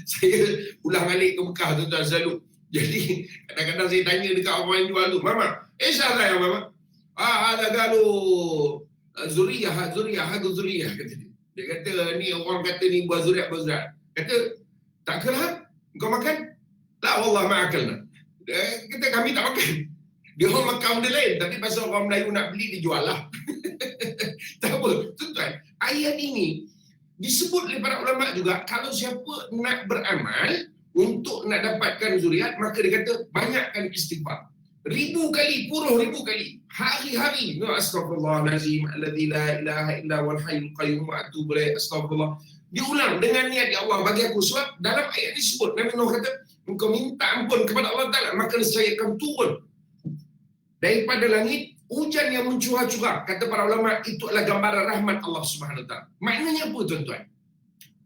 Saya pulang balik ke Mekah, tuan-tuan, selalu. Jadi kadang-kadang saya tanya dekat orang yang jual tu, "Mama, salah ya Mama? Ada galu zuriyah, kata dia. Dia kata ni orang kata ni buah zuriat. Kata, tak kelah kau makan? La wallah ma'akalna. Kita kami tak makan. Dia orang makan benda lain, tapi pasal orang Melayu nak beli, dia jual lah. Tak apa. Tuan-tuan, ayat ini disebut oleh para ulama juga, kalau siapa nak beramal untuk nak dapatkan zuriat, maka dia kata banyakkan istighfar. 1000 kali, puluh ribu kali, hari-hari. Astaghfirullahalazim alladzi la ilaha illa huwal hayyul qayyum wa atubu ilaih. Astagfirullah. Diulang dengan niat, ya Allah bagi aku. Sebab dalam ayat disebut, Nabi Nuh kata, engkau minta ampun kepada Allah Ta'ala, maka saya akan turun daripada langit hujan yang mencurah-curah. Kata para ulama, itu adalah gambaran rahmat Allah Subhanahu Wa Ta'ala. Maknanya apa, tuan-tuan?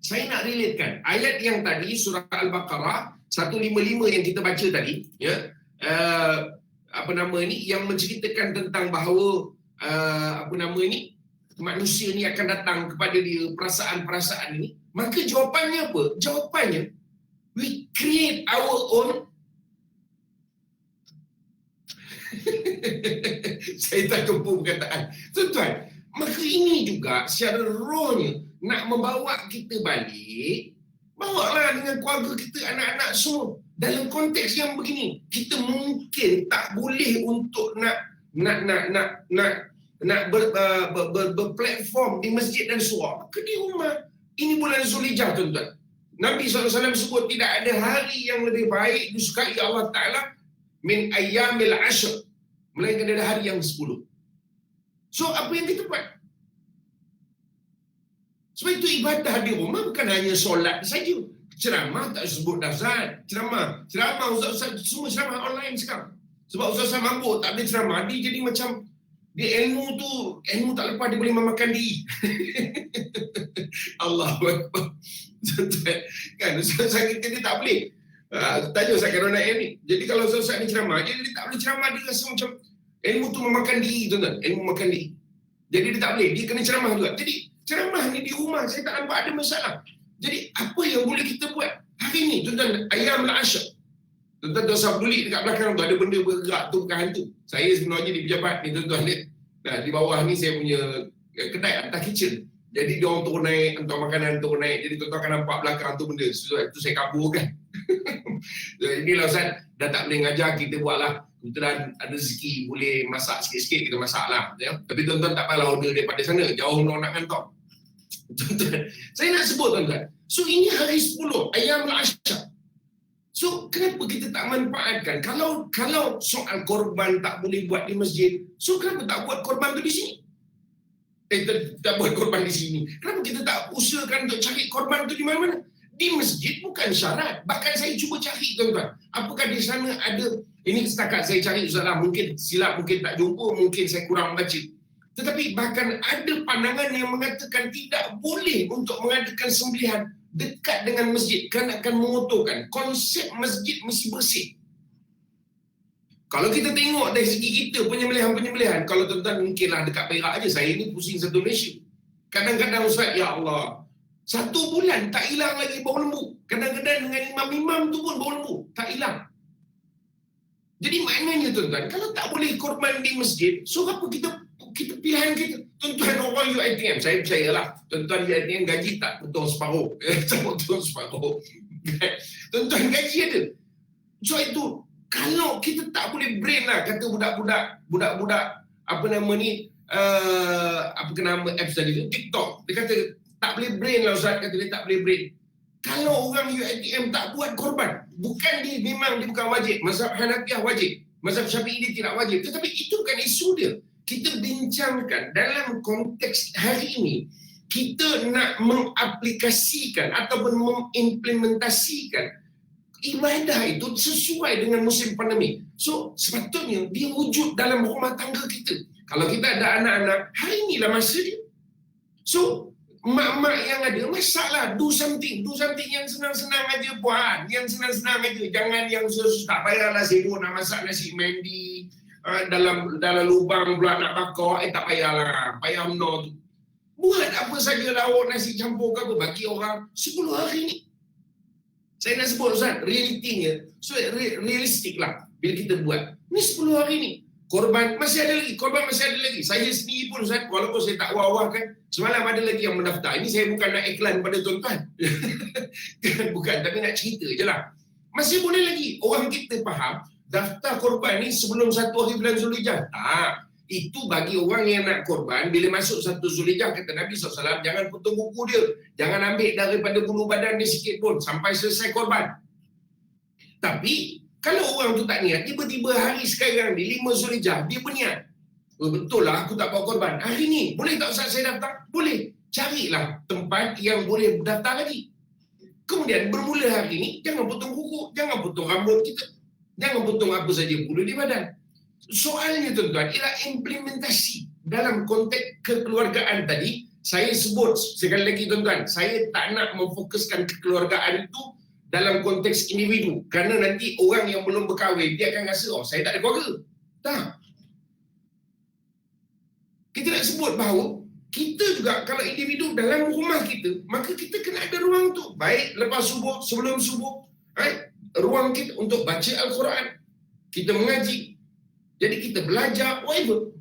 Saya nak relatekan ayat yang tadi, surah Al-Baqarah 155 yang kita baca tadi, ya, yang menceritakan tentang bahawa manusia ni akan datang kepada dia, perasaan-perasaan ini. Maka jawapannya apa? Jawapannya, we create our own. Saya tak kempu perkataan. Tuan-tuan, maka ini juga secara rohnya nak membawa kita balik. Bawalah dengan keluarga kita, anak-anak semua. Dalam konteks yang begini, kita mungkin tak boleh untuk nak berplatform di masjid dan surau. Maka di rumah. Ini bulan Zulhijjah, tuan-tuan. Nabi SAW sebut tidak ada hari yang lebih baik disukai Allah Ta'ala min ayyamil ashr, melainkan ada hari yang 10. So apa yang kita buat? Sebab itu ibadah di rumah bukan hanya solat saja. Ceramah tak sebut dazan. Ceramah ustaz-ustaz semua ceramah online sekarang. Sebab ustaz-ustaz mabuk tak boleh ceramah, dia jadi macam dia ilmu tak lepas dia boleh memakan diri. Allahu Akbar. Kan ustaz kita dia tak boleh. Tanya Ustaz Karona ni. Jadi kalau ustaz ni ceramah, dia tak boleh ceramah, dia rasa macam ilmu tu memakan diri, tuan-tuan. Ilmu makan diri. Jadi dia tak boleh, dia kena ceramah juga. Jadi ceramah ni di rumah saya tak nampak ada masalah. Jadi apa yang boleh kita buat hari ni, tuan-tuan? Ayyamul ashr. Tuan-tuan tak usah peduli dekat belakang tu ada benda bergerak, tu bukan hantu. Saya sebenarnya di pejabat ni, tuan-tuan ni. Nah, di bawah ni saya punya kedai atas kitchen. Jadi dia orang turun naik, hantar makanan turun naik. Jadi tuan-tuan akan nampak belakang tu benda. So, itu saya kabur kan. Inilah Ustaz, dah tak boleh ngajar, kita buatlah. Kebetulan ada rezeki, boleh masak sikit-sikit, kita masak lah. Ya? Tapi tuan-tuan tak payah order daripada sana. Jauh nak hantar. Tuan-tuan, saya nak sebut, tuan-tuan. So ini hari 10, ayyamul ashr. So kenapa kita tak manfaatkan? Kalau soal korban tak boleh buat di masjid, so kenapa tak buat korban tu di sini? Tak buat korban di sini. Kenapa kita tak usahakan untuk cari korban tu di mana-mana? Di masjid bukan syarat. Bahkan saya cuba cari, tuan-tuan. Apakah di sana ada, ini setakat saya cari, Ustazlah, mungkin silap, mungkin tak jumpa, mungkin saya kurang baca. Tetapi bahkan ada pandangan yang mengatakan tidak boleh untuk mengadakan sembelihan dekat dengan masjid kerana akan mengotorkan. Konsep masjid mesti bersih. Kalau kita tengok dari segi kita penyembelihan, kalau tuan-tuan mungkinlah dekat Perak aja, saya ni pusing satu Malaysia. Kadang-kadang Ustaz, ya Allah, 1 bulan tak hilang lagi bau lembu. Kadang-kadang dengan imam-imam tu pun bau lembu tak hilang. Jadi maknanya, tuan-tuan, kalau tak boleh korban di masjid, so apa kita pilihan kita? Tuan-tuan orang UiTM, saya percayalah, tuan-tuan UiTM gaji tak potong separuh. Tak potong separuh. Tuan-tuan gaji ada. So itu, kalau kita tak boleh brain lah, kata budak-budak apa nama ni, apa nama apps tadi tu, TikTok. Dia kata tak boleh brain lah Ustaz, kata dia tak boleh brain. Kalau orang UiTM tak buat korban, bukan dia, memang dia bukan wajib. Mazhab Hanafiah wajib, mazhab Syafi'i dia tidak wajib. Tetapi itu bukan isu dia. Kita bincangkan dalam konteks hari ini, kita nak mengaplikasikan ataupun mengimplementasikan ibadah itu sesuai dengan musim pandemik. So sepatutnya dia wujud dalam rumah tangga kita. Kalau kita ada anak-anak, hari inilah masa dia. So mak-mak yang ada, masaklah, do something yang senang-senang aja buat, yang senang-senang aja. Jangan yang susah, tak payahlah sibuk nak masak nasi mandi, dalam lubang pula nak bakar, tak payahlah, payah menor tu. Buat apa saja lauk nasi campur ke apa, bagi orang 10 hari ni. Saya nak sebut Ustaz, realitinya, so realistik lah bila kita buat. Ni 10 hari ni, korban masih ada lagi. Saya sendiri pun Ustaz, walaupun saya tak wah-wah kan, semalam ada lagi yang mendaftar. Ini saya bukan nak iklan pada tuan-tuan. Bukan, tapi nak cerita je lah. Masih boleh lagi orang kita faham, daftar korban ni sebelum 1 hari bulan Zulhijjah. Tak. Itu bagi orang yang nak korban, bila masuk 1 Zulhijjah, kata Nabi SAW, jangan potong kuku dia. Jangan ambil daripada bulu badan dia sikit pun sampai selesai korban. Tapi, kalau orang tu tak niat, tiba-tiba hari sekarang di 5 Zulhijjah, dia berniat. Oh, betul lah aku tak bawa korban. Hari ni, boleh tak Ustaz saya daftar? Boleh. Carilah tempat yang boleh daftar lagi. Kemudian bermula hari ni, jangan potong kuku, jangan potong rambut kita. Jangan potong apa saja bulu di badan. Soalnya tuan-tuan, ialah implementasi dalam konteks kekeluargaan tadi. Saya sebut sekali lagi tuan-tuan, saya tak nak memfokuskan kekeluargaan itu dalam konteks individu. Kerana nanti orang yang belum berkahwin, dia akan rasa, oh saya tak ada keluarga. Tak. Kita nak sebut bahawa kita juga kalau individu dalam rumah kita, maka kita kena ada ruang tu. Baik lepas subuh, sebelum subuh, ruang kita untuk baca Al-Quran, kita mengaji, jadi kita belajar, whatever.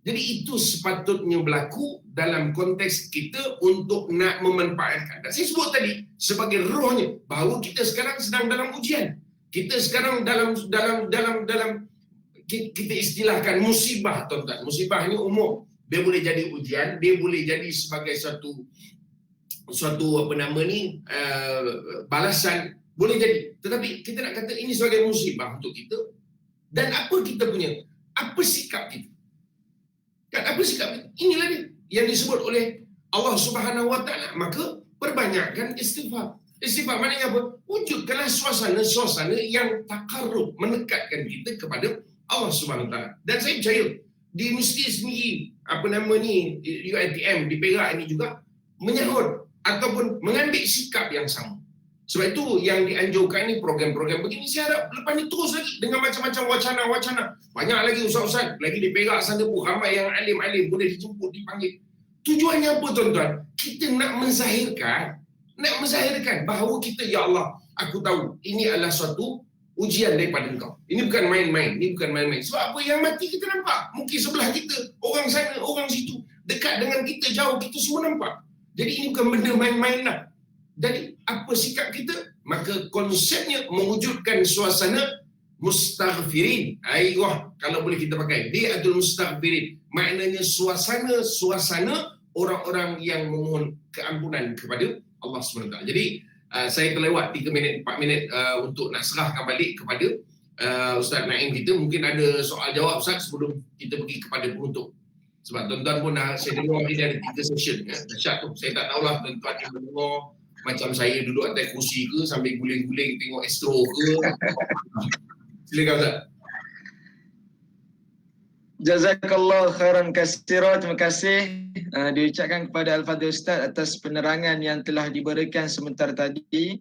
Jadi itu sepatutnya berlaku dalam konteks kita untuk nak memanfaatkan. Dan saya sebut tadi sebagai rohnya bahawa kita sekarang sedang dalam ujian. Kita sekarang dalam kita istilahkan musibah, tuan-tuan. Musibah ni umum. Dia boleh jadi ujian, dia boleh jadi sebagai suatu apa nama ni, balasan, boleh jadi. Tetapi kita nak kata ini sebagai musibah untuk kita. Dan apa kita punya? Apa sikap kita? Dan apa sikap kita? Inilah dia yang disebut oleh Allah Subhanahu Wa Taala. Maka perbanyakkan istighfar. Istighfar maknanya apa? Wujudkanlah suasana yang takarrub, mendekatkan kita kepada Allah Subhanahu Wa Taala. Dan saya percaya di masjid sendiri, apa nama ni, UiTM di Perak ini juga menyahut ataupun mengambil sikap yang sama. Sebab itu yang dianjurkan ni program-program begini, saya harap lepas ni terus lagi dengan macam-macam wacana-wacana. Banyak lagi ustaz-ustaz, lagi di Perak sana pun ramai yang alim-alim boleh dijemput, dipanggil. Tujuannya apa tuan-tuan? Kita nak menzahirkan bahawa kita, ya Allah, aku tahu ini adalah suatu ujian daripada engkau. Ini bukan main-main, Sebab apa? Yang mati kita nampak. Mungkin sebelah kita, orang sana, orang situ, dekat dengan kita, jauh, kita semua nampak. Jadi ini bukan benda main-main lah. Jadi apa sikap kita? Maka konsepnya mewujudkan suasana mustaghfirin. Ayuh, kalau boleh kita pakai diatul mustaghfirin. Maknanya suasana orang-orang yang memohon keampunan kepada Allah SWT. Jadi saya terlewat 3 minit, 4 minit untuk nak serahkan balik kepada Ustaz Naim kita. Mungkin ada soal jawab Ustaz sebelum kita pergi kepada penutup. Sebab tuan-tuan pun saya dengar ini ada 3 session. Dahsyat tu. Saya tak tahulah tuan-tuan yang mendengar macam saya duduk atas kursi ke sambil guling-guling tengok Astro ke. Silakan Ustaz. Jazakallah khairan katsira. Terima kasih diucapkan kepada Al-Fadhil Ustaz atas penerangan yang telah diberikan sebentar tadi.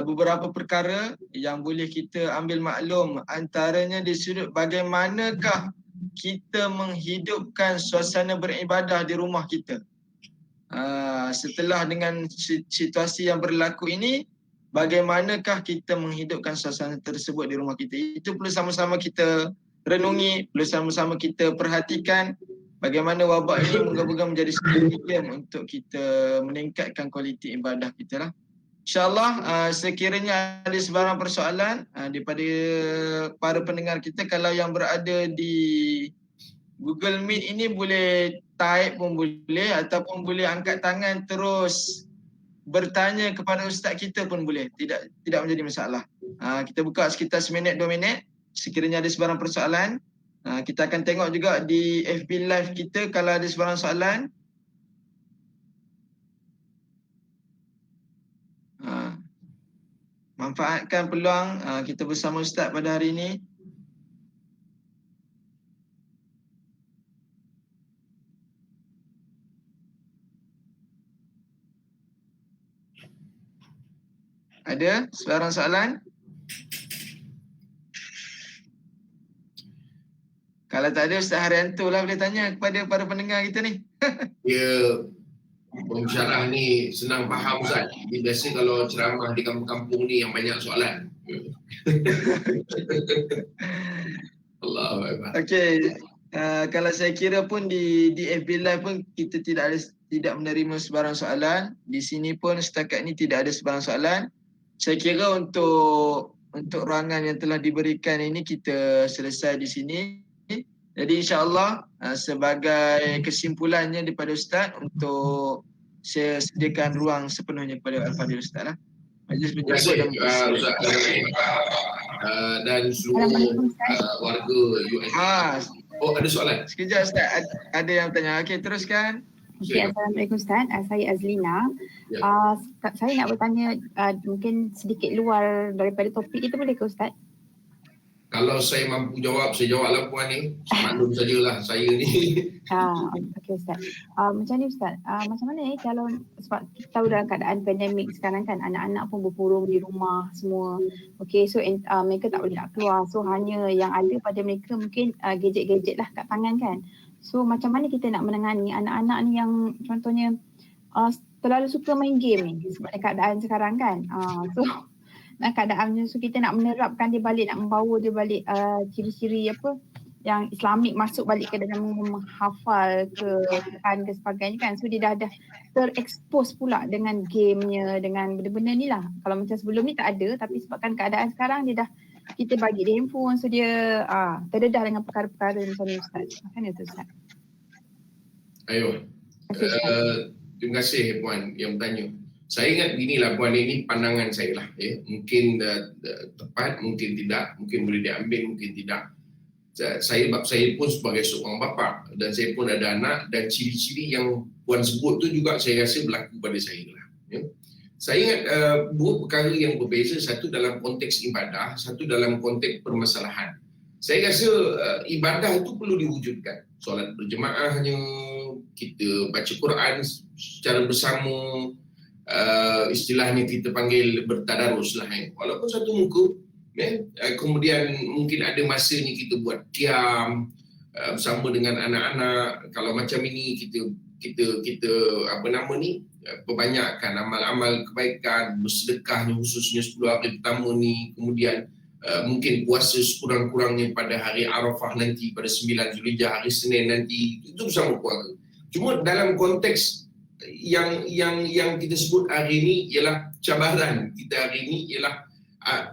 Beberapa perkara yang boleh kita ambil maklum, antaranya di sudut bagaimanakah kita menghidupkan suasana beribadah di rumah kita. Setelah dengan situasi yang berlaku ini, bagaimanakah kita menghidupkan suasana tersebut di rumah kita. Itu perlu sama-sama kita renungi, perlu sama-sama kita perhatikan bagaimana wabak ini moga-moga menjadi sebuah medium untuk kita meningkatkan kualiti ibadah kita lah. InsyaAllah sekiranya ada sebarang persoalan daripada para pendengar kita, kalau yang berada di Google Meet ini boleh type pun boleh, ataupun boleh angkat tangan terus bertanya kepada ustaz kita pun boleh. Tidak menjadi masalah. Kita buka sekitar 1 minit 2 minit. Sekiranya ada sebarang persoalan, kita akan tengok juga di FB Live kita kalau ada sebarang soalan. Manfaatkan peluang kita bersama ustaz pada hari ini. Ada sebarang soalan? Kalau tak ada, Ustaz Haryanto lah boleh tanya kepada para pendengar kita ni. Ya, pembicaraan ni senang faham Ustaz. Dia biasa kalau ceramah di kampung-kampung ni yang banyak soalan. Allahuakbar. Okey. Kalau saya kira pun di FB Live pun kita tidak menerima sebarang soalan. Di sini pun setakat ni tidak ada sebarang soalan. Saya kira untuk untuk ruangan yang telah diberikan ini kita selesai di sini. Jadi insya-Allah sebagai kesimpulannya daripada Ustaz untuk saya sediakan ruang sepenuhnya kepada Al-Fadhil Ustaz lah. Majlis Terima kasih menjemput dan Ustaz dan seluruh warga UiTM. Oh, ada soalan? Sekejap Ustaz, ada yang bertanya. Okey, teruskan. Okay, Assalamualaikum Ustaz. Saya Azlina. Ya. Saya nak bertanya mungkin sedikit luar daripada topik itu, boleh ke Ustaz? Kalau saya mampu jawab, saya jawablah puan ni. Maklum sajalah saya ni. Okey Ustaz. Macam ni Ustaz, macam mana kalau sebab kita tahu dalam keadaan pandemik sekarang kan, anak-anak pun berkurung di rumah semua. Okey, so mereka tak boleh nak keluar. So hanya yang ada pada mereka mungkin gadget-gadget lah kat tangan kan. So macam mana kita nak menangani anak-anak ni yang contohnya terlalu suka main game ni sebab keadaan sekarang kan. So keadaannya, so kita nak menerapkan dia balik, nak membawa dia balik ciri-ciri apa yang Islamik masuk balik ke dalam menghafal ke Quran ke sebagainya kan. So dia dah terekspos pula dengan gamenya, dengan benda-benda ni lah. Kalau macam sebelum ni tak ada, tapi sebabkan keadaan sekarang dia dah, kita bagi dia handphone, so dia terdedah dengan perkara-perkara macam ni Ustaz. Macam mana tu Ustaz? Ayo. Terima kasih puan yang bertanya. Saya ingat beginilah puan, ini pandangan saya lah. Mungkin tepat, mungkin tidak, mungkin boleh diambil, mungkin tidak. Saya pun sebagai seorang bapa dan saya pun ada anak, dan ciri-ciri yang puan sebut tu juga saya rasa berlaku pada saya lah. Saya ingat dua perkara yang berbeza, satu dalam konteks ibadah, satu dalam konteks permasalahan. Saya rasa ibadah itu perlu diwujudkan. Solat berjemaahnya, kita baca Quran secara bersama, istilahnya kita panggil bertadarus lah, walaupun satu muka, kemudian mungkin ada masanya kita buat qiyam bersama dengan anak-anak. Kalau macam ini kita apa nama ni, perbanyakkan amal-amal kebaikan, bersedekahnya khususnya 10 hari pertama ni, kemudian mungkin puasa sekurang-kurangnya pada hari Arafah nanti, pada 9 Zulhijjah hari Senin nanti, itu bersama keluarga. Cuma dalam konteks yang kita sebut hari ini ialah cabaran kita hari ini ialah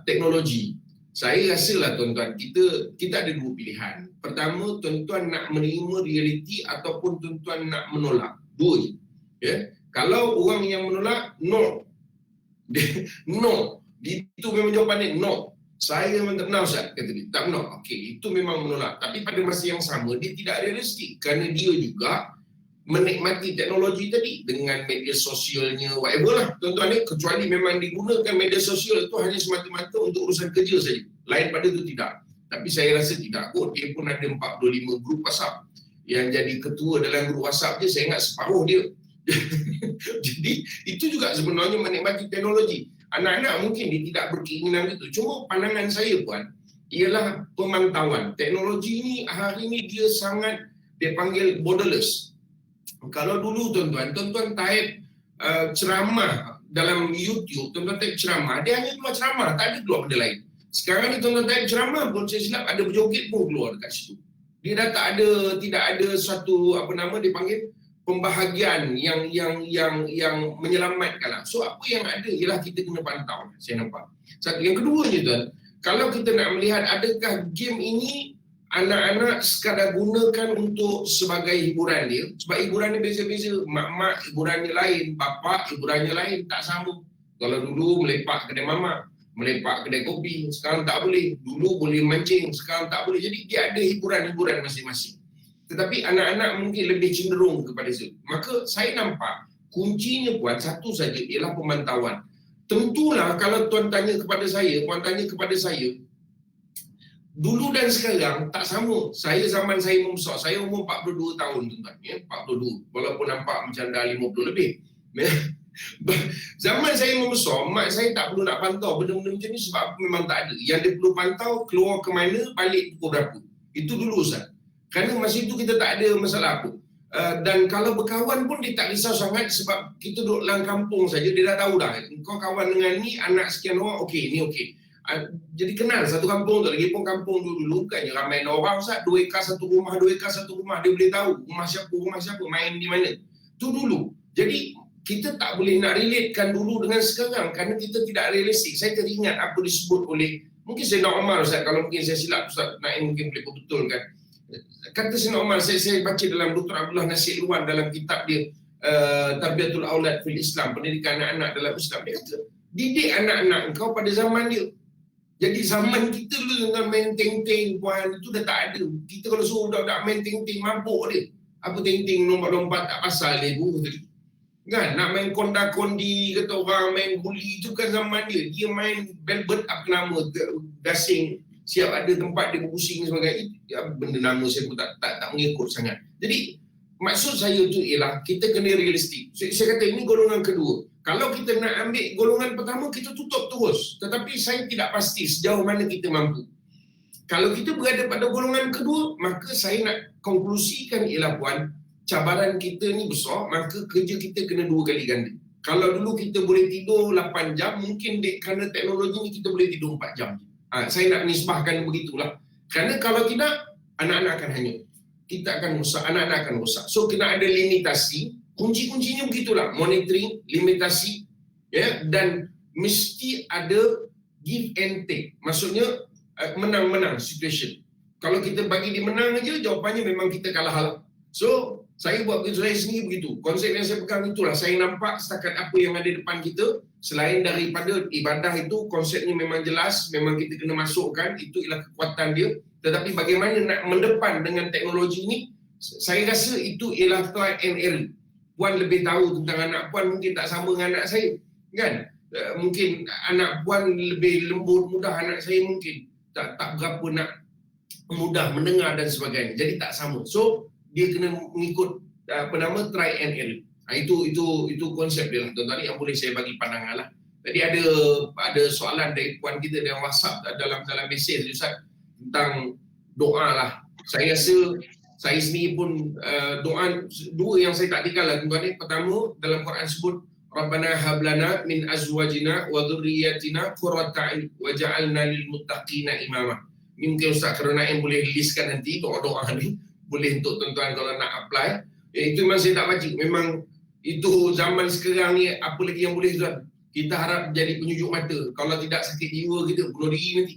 teknologi. Saya rasalah tuan-tuan, kita ada dua pilihan. Pertama, tuan-tuan nak menerima realiti ataupun tuan-tuan nak menolak. Dua je. Ya? Kalau orang yang menolak, no. No. Itu memang jawapan dia, no. Saya memang tak benar Ustaz, kata dia. Tak benar. Okey, itu memang menolak. Tapi pada masa yang sama, dia tidak realistik kerana dia juga menikmati teknologi tadi dengan media sosialnya, whatever lah tuan-tuan ni, kecuali memang digunakan media sosial itu hanya semata-mata untuk urusan kerja saja. Lain pada itu tidak. Tapi saya rasa tidak kot. Dia pun ada 45 grup WhatsApp. Yang jadi ketua dalam grup WhatsApp je, saya ingat separuh dia. Jadi itu juga sebenarnya menikmati teknologi. Anak-anak mungkin dia tidak berkeinginan itu. Cuma pandangan saya puan, ialah pemantauan. Teknologi ni hari ni dia panggil borderless. Kalau dulu tuan-tuan type ceramah dalam YouTube, tuan-tuan type ceramah, dia hanya keluar ceramah, tak ada keluar benda lain. Sekarang ni tuan-tuan type ceramah pun saya silap ada berjoget pun keluar dekat situ. Dia dah tidak ada suatu dipanggil pembahagian yang menyelamatkan lah. So apa yang ada ialah kita kena pantau, saya nampak. Satu, yang kedua je tuan, kalau kita nak melihat adakah game ini anak-anak sekadar gunakan untuk sebagai hiburan dia, sebab hiburan dia beza-beza, mak-mak hiburannya lain, bapa hiburannya lain, tak sama. Kalau dulu melepak kedai mamak, melepak kedai kopi, sekarang tak boleh. Dulu boleh mancing, sekarang tak boleh. Jadi dia ada hiburan-hiburan masing-masing. Tetapi anak-anak mungkin lebih cenderung kepada itu. Maka saya nampak kuncinya puan satu saja, ialah pemantauan. Tentulah kalau tuan tanya kepada saya, dulu dan sekarang tak sama. Zaman saya membesar, saya umur 42 tahun tuan-tuan, 42. Walaupun nampak macam dah 50 lebih. Zaman saya membesar, mak saya tak perlu nak pantau benda-benda macam ni sebab memang tak ada. Yang dia perlu pantau, keluar ke mana, balik pukul berapa. Itu dulu Ustaz. Kerana masa itu kita tak ada masalah apa. Dan kalau berkawan pun dia tak risau sangat sebab kita duduk dalam kampung saja, dia dah tahu dah. Kau kawan dengan ni, anak sekian orang, okey, ni okey. Jadi kenal satu kampung tu. Lagi pun kampung dulu bukannya ramai orang Ustaz, 2 ekar satu rumah, dia boleh tahu rumah siapa main di mana. Tu dulu. Jadi kita tak boleh nak relatekan dulu dengan sekarang kerana kita tidak realistik. Saya teringat apa disebut oleh mungkin Sayyidina Umar, Ustaz, kalau mungkin saya silap Ustaz Naim mungkin boleh betulkan. Kata Sayyidina Umar, saya baca dalam Dr. Abdullah Nasir Irwan dalam kitab dia Tarbiyatul Aulad fil Islam, pendidikan anak-anak dalam Islam. Dia kata, didik anak-anak engkau pada zaman dia. Jadi zaman kita dulu dengan main ting-ting puan itu dah tak ada. Kita kalau suruh budak-budak main ting-ting, mabuk dia. Apa ting-ting lompat-lompat tak pasal dia guru tadi. Kan nak main konda-kondi, kata orang main guli, itu kan zaman dia. Dia main velvet apa nama, gasing, siap ada tempat dia berpusing sebagainya. Benda nama saya pun tak mengikut sangat. Jadi maksud saya tu ialah kita kena realistik. Saya kata ini golongan kedua. Kalau kita nak ambil golongan pertama, kita tutup terus. Tetapi saya tidak pasti sejauh mana kita mampu. Kalau kita berada pada golongan kedua, maka saya nak konklusikan ialah puan, cabaran kita ni besar, maka kerja kita kena 2 kali ganda. Kalau dulu kita boleh tidur 8 jam, mungkin kerana teknologi ni kita boleh tidur 4 jam. Saya nak nisbahkan begitulah. Kerana kalau tidak, anak-anak akan hanyut. Kita akan rosak, anak-anak akan rosak. So kena ada limitasi. Kunci-kuncinya begitulah, monitoring, limitasi, ya, dan mesti ada give and take. Maksudnya menang-menang situation. Kalau kita bagi dia menang aja, jawapannya memang kita kalah halang. So saya buat begitu, saya sendiri begitu. Konsep yang saya pegang itulah. Saya nampak setakat apa yang ada depan kita, selain daripada ibadah itu, konsepnya memang jelas, memang kita kena masukkan, itu ialah kekuatan dia. Tetapi bagaimana nak mendepan dengan teknologi ini, saya rasa itu ialah try and error. Puan lebih tahu tentang anak puan, mungkin tak sama dengan anak saya. Kan? Mungkin anak puan lebih lembut, mudah, anak saya mungkin tak berapa nak mudah mendengar dan sebagainya. Jadi tak sama. So, dia kena mengikut try and error. Itu konsep dia lah. Tuan-tuan, yang boleh saya bagi pandangan lah. Tadi ada soalan dari puan kita dalam WhatsApp, dalam mesej Ustaz, tentang doa lah. Saya rasa saya sendiri pun doa 2 yang saya tak tinggal lah tuan-tuan. Pertama, dalam Quran sebut Rabbana hablana min azwajina wa dhurriyyatina qurrata a'yun waj'alna lil muttaqina imama. Ini mungkin Ustaz Karuna yang boleh listkan nanti doa-doa ni, boleh untuk tuan-tuan kalau nak apply. Itu memang saya tak baca. Memang itu zaman sekarang ni, apa lagi yang boleh tuan? Kita harap jadi penyujuk mata. Kalau tidak sakit jiwa kita bunuh diri nanti.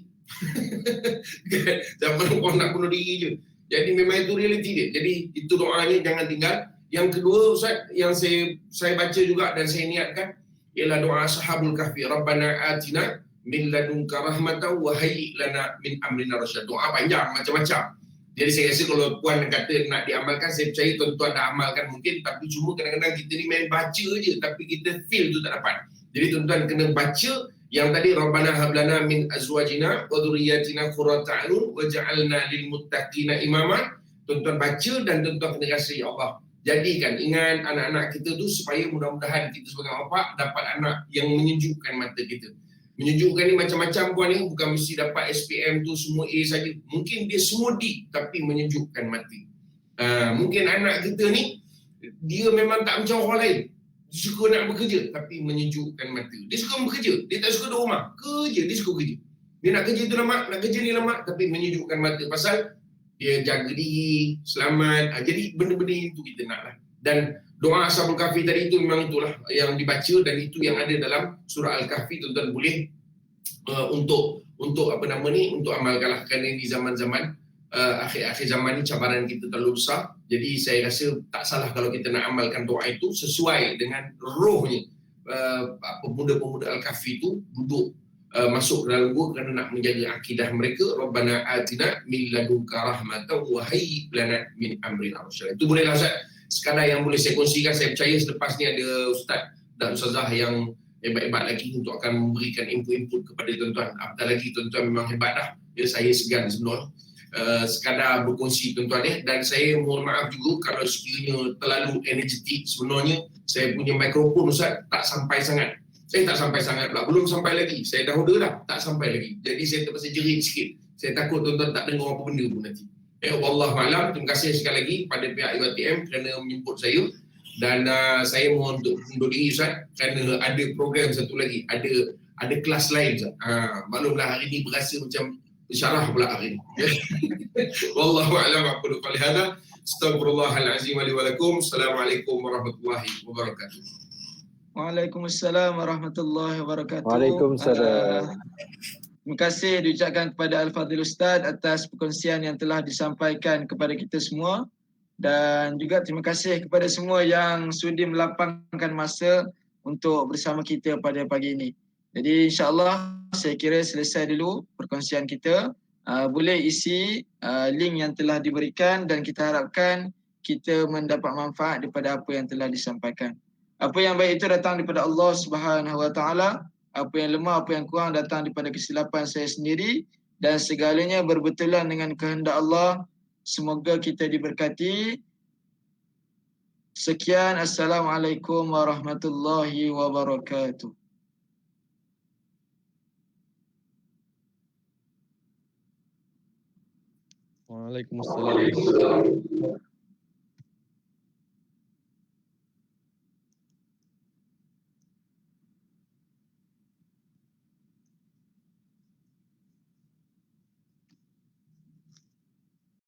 Zaman orang nak bunuh diri je. Jadi memang itu realiti dia. Jadi itu doanya jangan tinggal. Yang kedua Ustaz, yang saya baca juga dan saya niatkan ialah doa Ashabul Kahfi. Rabbana atina min ladunka rahmatan wa hayyi lana min amrina rasyad. Doa panjang macam-macam. Jadi saya rasa kalau puan kata nak diamalkan, saya percaya tuan-tuan dah amalkan mungkin, tapi cuma kadang-kadang kita ni main baca je tapi kita feel tu tak dapat. Jadi tuan-tuan kena baca yang tadi Rabbana hablana min azwajina wa dhurriyyatina qurrata a'yun waj'alna lil muttaqina imama. Tuan-tuan baca dan tuan-tuan kena rasa, ya Allah, jadikan ingat anak-anak kita tu supaya mudah-mudahan kita sebagai bapa dapat anak yang menyejukkan mata kita. Menyejukkan ni macam-macam puan ni, bukan mesti dapat SPM tu semua A saja. Mungkin dia semua D tapi menyejukkan mata. Mungkin anak kita ni dia memang tak macam orang lain. Dia suka nak bekerja tapi menyejukkan mata. Dia suka bekerja, dia tak suka duduk rumah. Kerja, dia suka kerja. Dia nak kerja tu lama, nak kerja ni lama tapi menyejukkan mata. Pasal dia jaga diri, selamat. Jadi benda-benda itu kita nak lah. Dan doa Ashabul Kahfi tadi itu memang itulah yang dibaca dan itu yang ada dalam surah Al-Kahfi. Tuan-tuan boleh untuk apa nama ni, untuk amalkanlah, kerana ini zaman-zaman akhir-akhir zaman ni cabaran kita terlalu besar. Jadi saya rasa tak salah kalau kita nak amalkan doa itu sesuai dengan rohnya. Pemuda-pemuda Al-Kahfi itu duduk masuk dalam gua kerana nak menjaga akidah mereka. Rabbana atina min ladunka rahmatan wa hayyi lana min amrina rasyad. Itu bolehlah Ustaz, sekadar yang boleh saya kongsikan. Saya percaya selepas ni ada Ustaz dan Ustazah yang hebat-hebat lagi untuk akan memberikan input-input kepada tuan-tuan. Apatah lagi tuan-tuan memang hebat dah. Ya, saya segan sebenarnya. Sekadar berkongsi tuan-tuan ya. Dan saya mohon maaf juga kalau sekiranya terlalu energetik. Sebenarnya saya punya mikrofon Ustaz tak sampai sangat. Saya tak sampai sangat pula. Belum sampai lagi. Saya dah order dah. Tak sampai lagi. Jadi saya terpaksa jerit sikit. Saya takut tuan-tuan tak dengar apa benda pun nanti. Wallahualam. Terima kasih sekali lagi pada pihak UiTM kerana menjemput saya. Dan saya mohon untuk undur diri Ustaz kerana ada program satu lagi. Ada kelas lain Ustaz. Maklumlah hari ini berasa macam bersyarah pula hari ini. Wallahualam. Aku qali hada. Astaghfirullahalazim wa li wa lakum. Assalamualaikum warahmatullahi wabarakatuh. Waalaikumsalam warahmatullahi wabarakatuh. Waalaikumsalam. Terima kasih diucapkan kepada Al-Fadhil Ustaz atas perkongsian yang telah disampaikan kepada kita semua, dan juga terima kasih kepada semua yang sudi melapangkan masa untuk bersama kita pada pagi ini. Jadi insya-Allah saya kira selesai dulu perkongsian kita. Boleh isi link yang telah diberikan dan kita harapkan kita mendapat manfaat daripada apa yang telah disampaikan. Apa yang baik itu datang daripada Allah Subhanahu Wa Taala. Apa yang lemah, apa yang kurang datang daripada kesilapan saya sendiri, dan segalanya berbetulan dengan kehendak Allah. Semoga kita diberkati. Sekian, Assalamualaikum warahmatullahi wabarakatuh. Waalaikumsalam.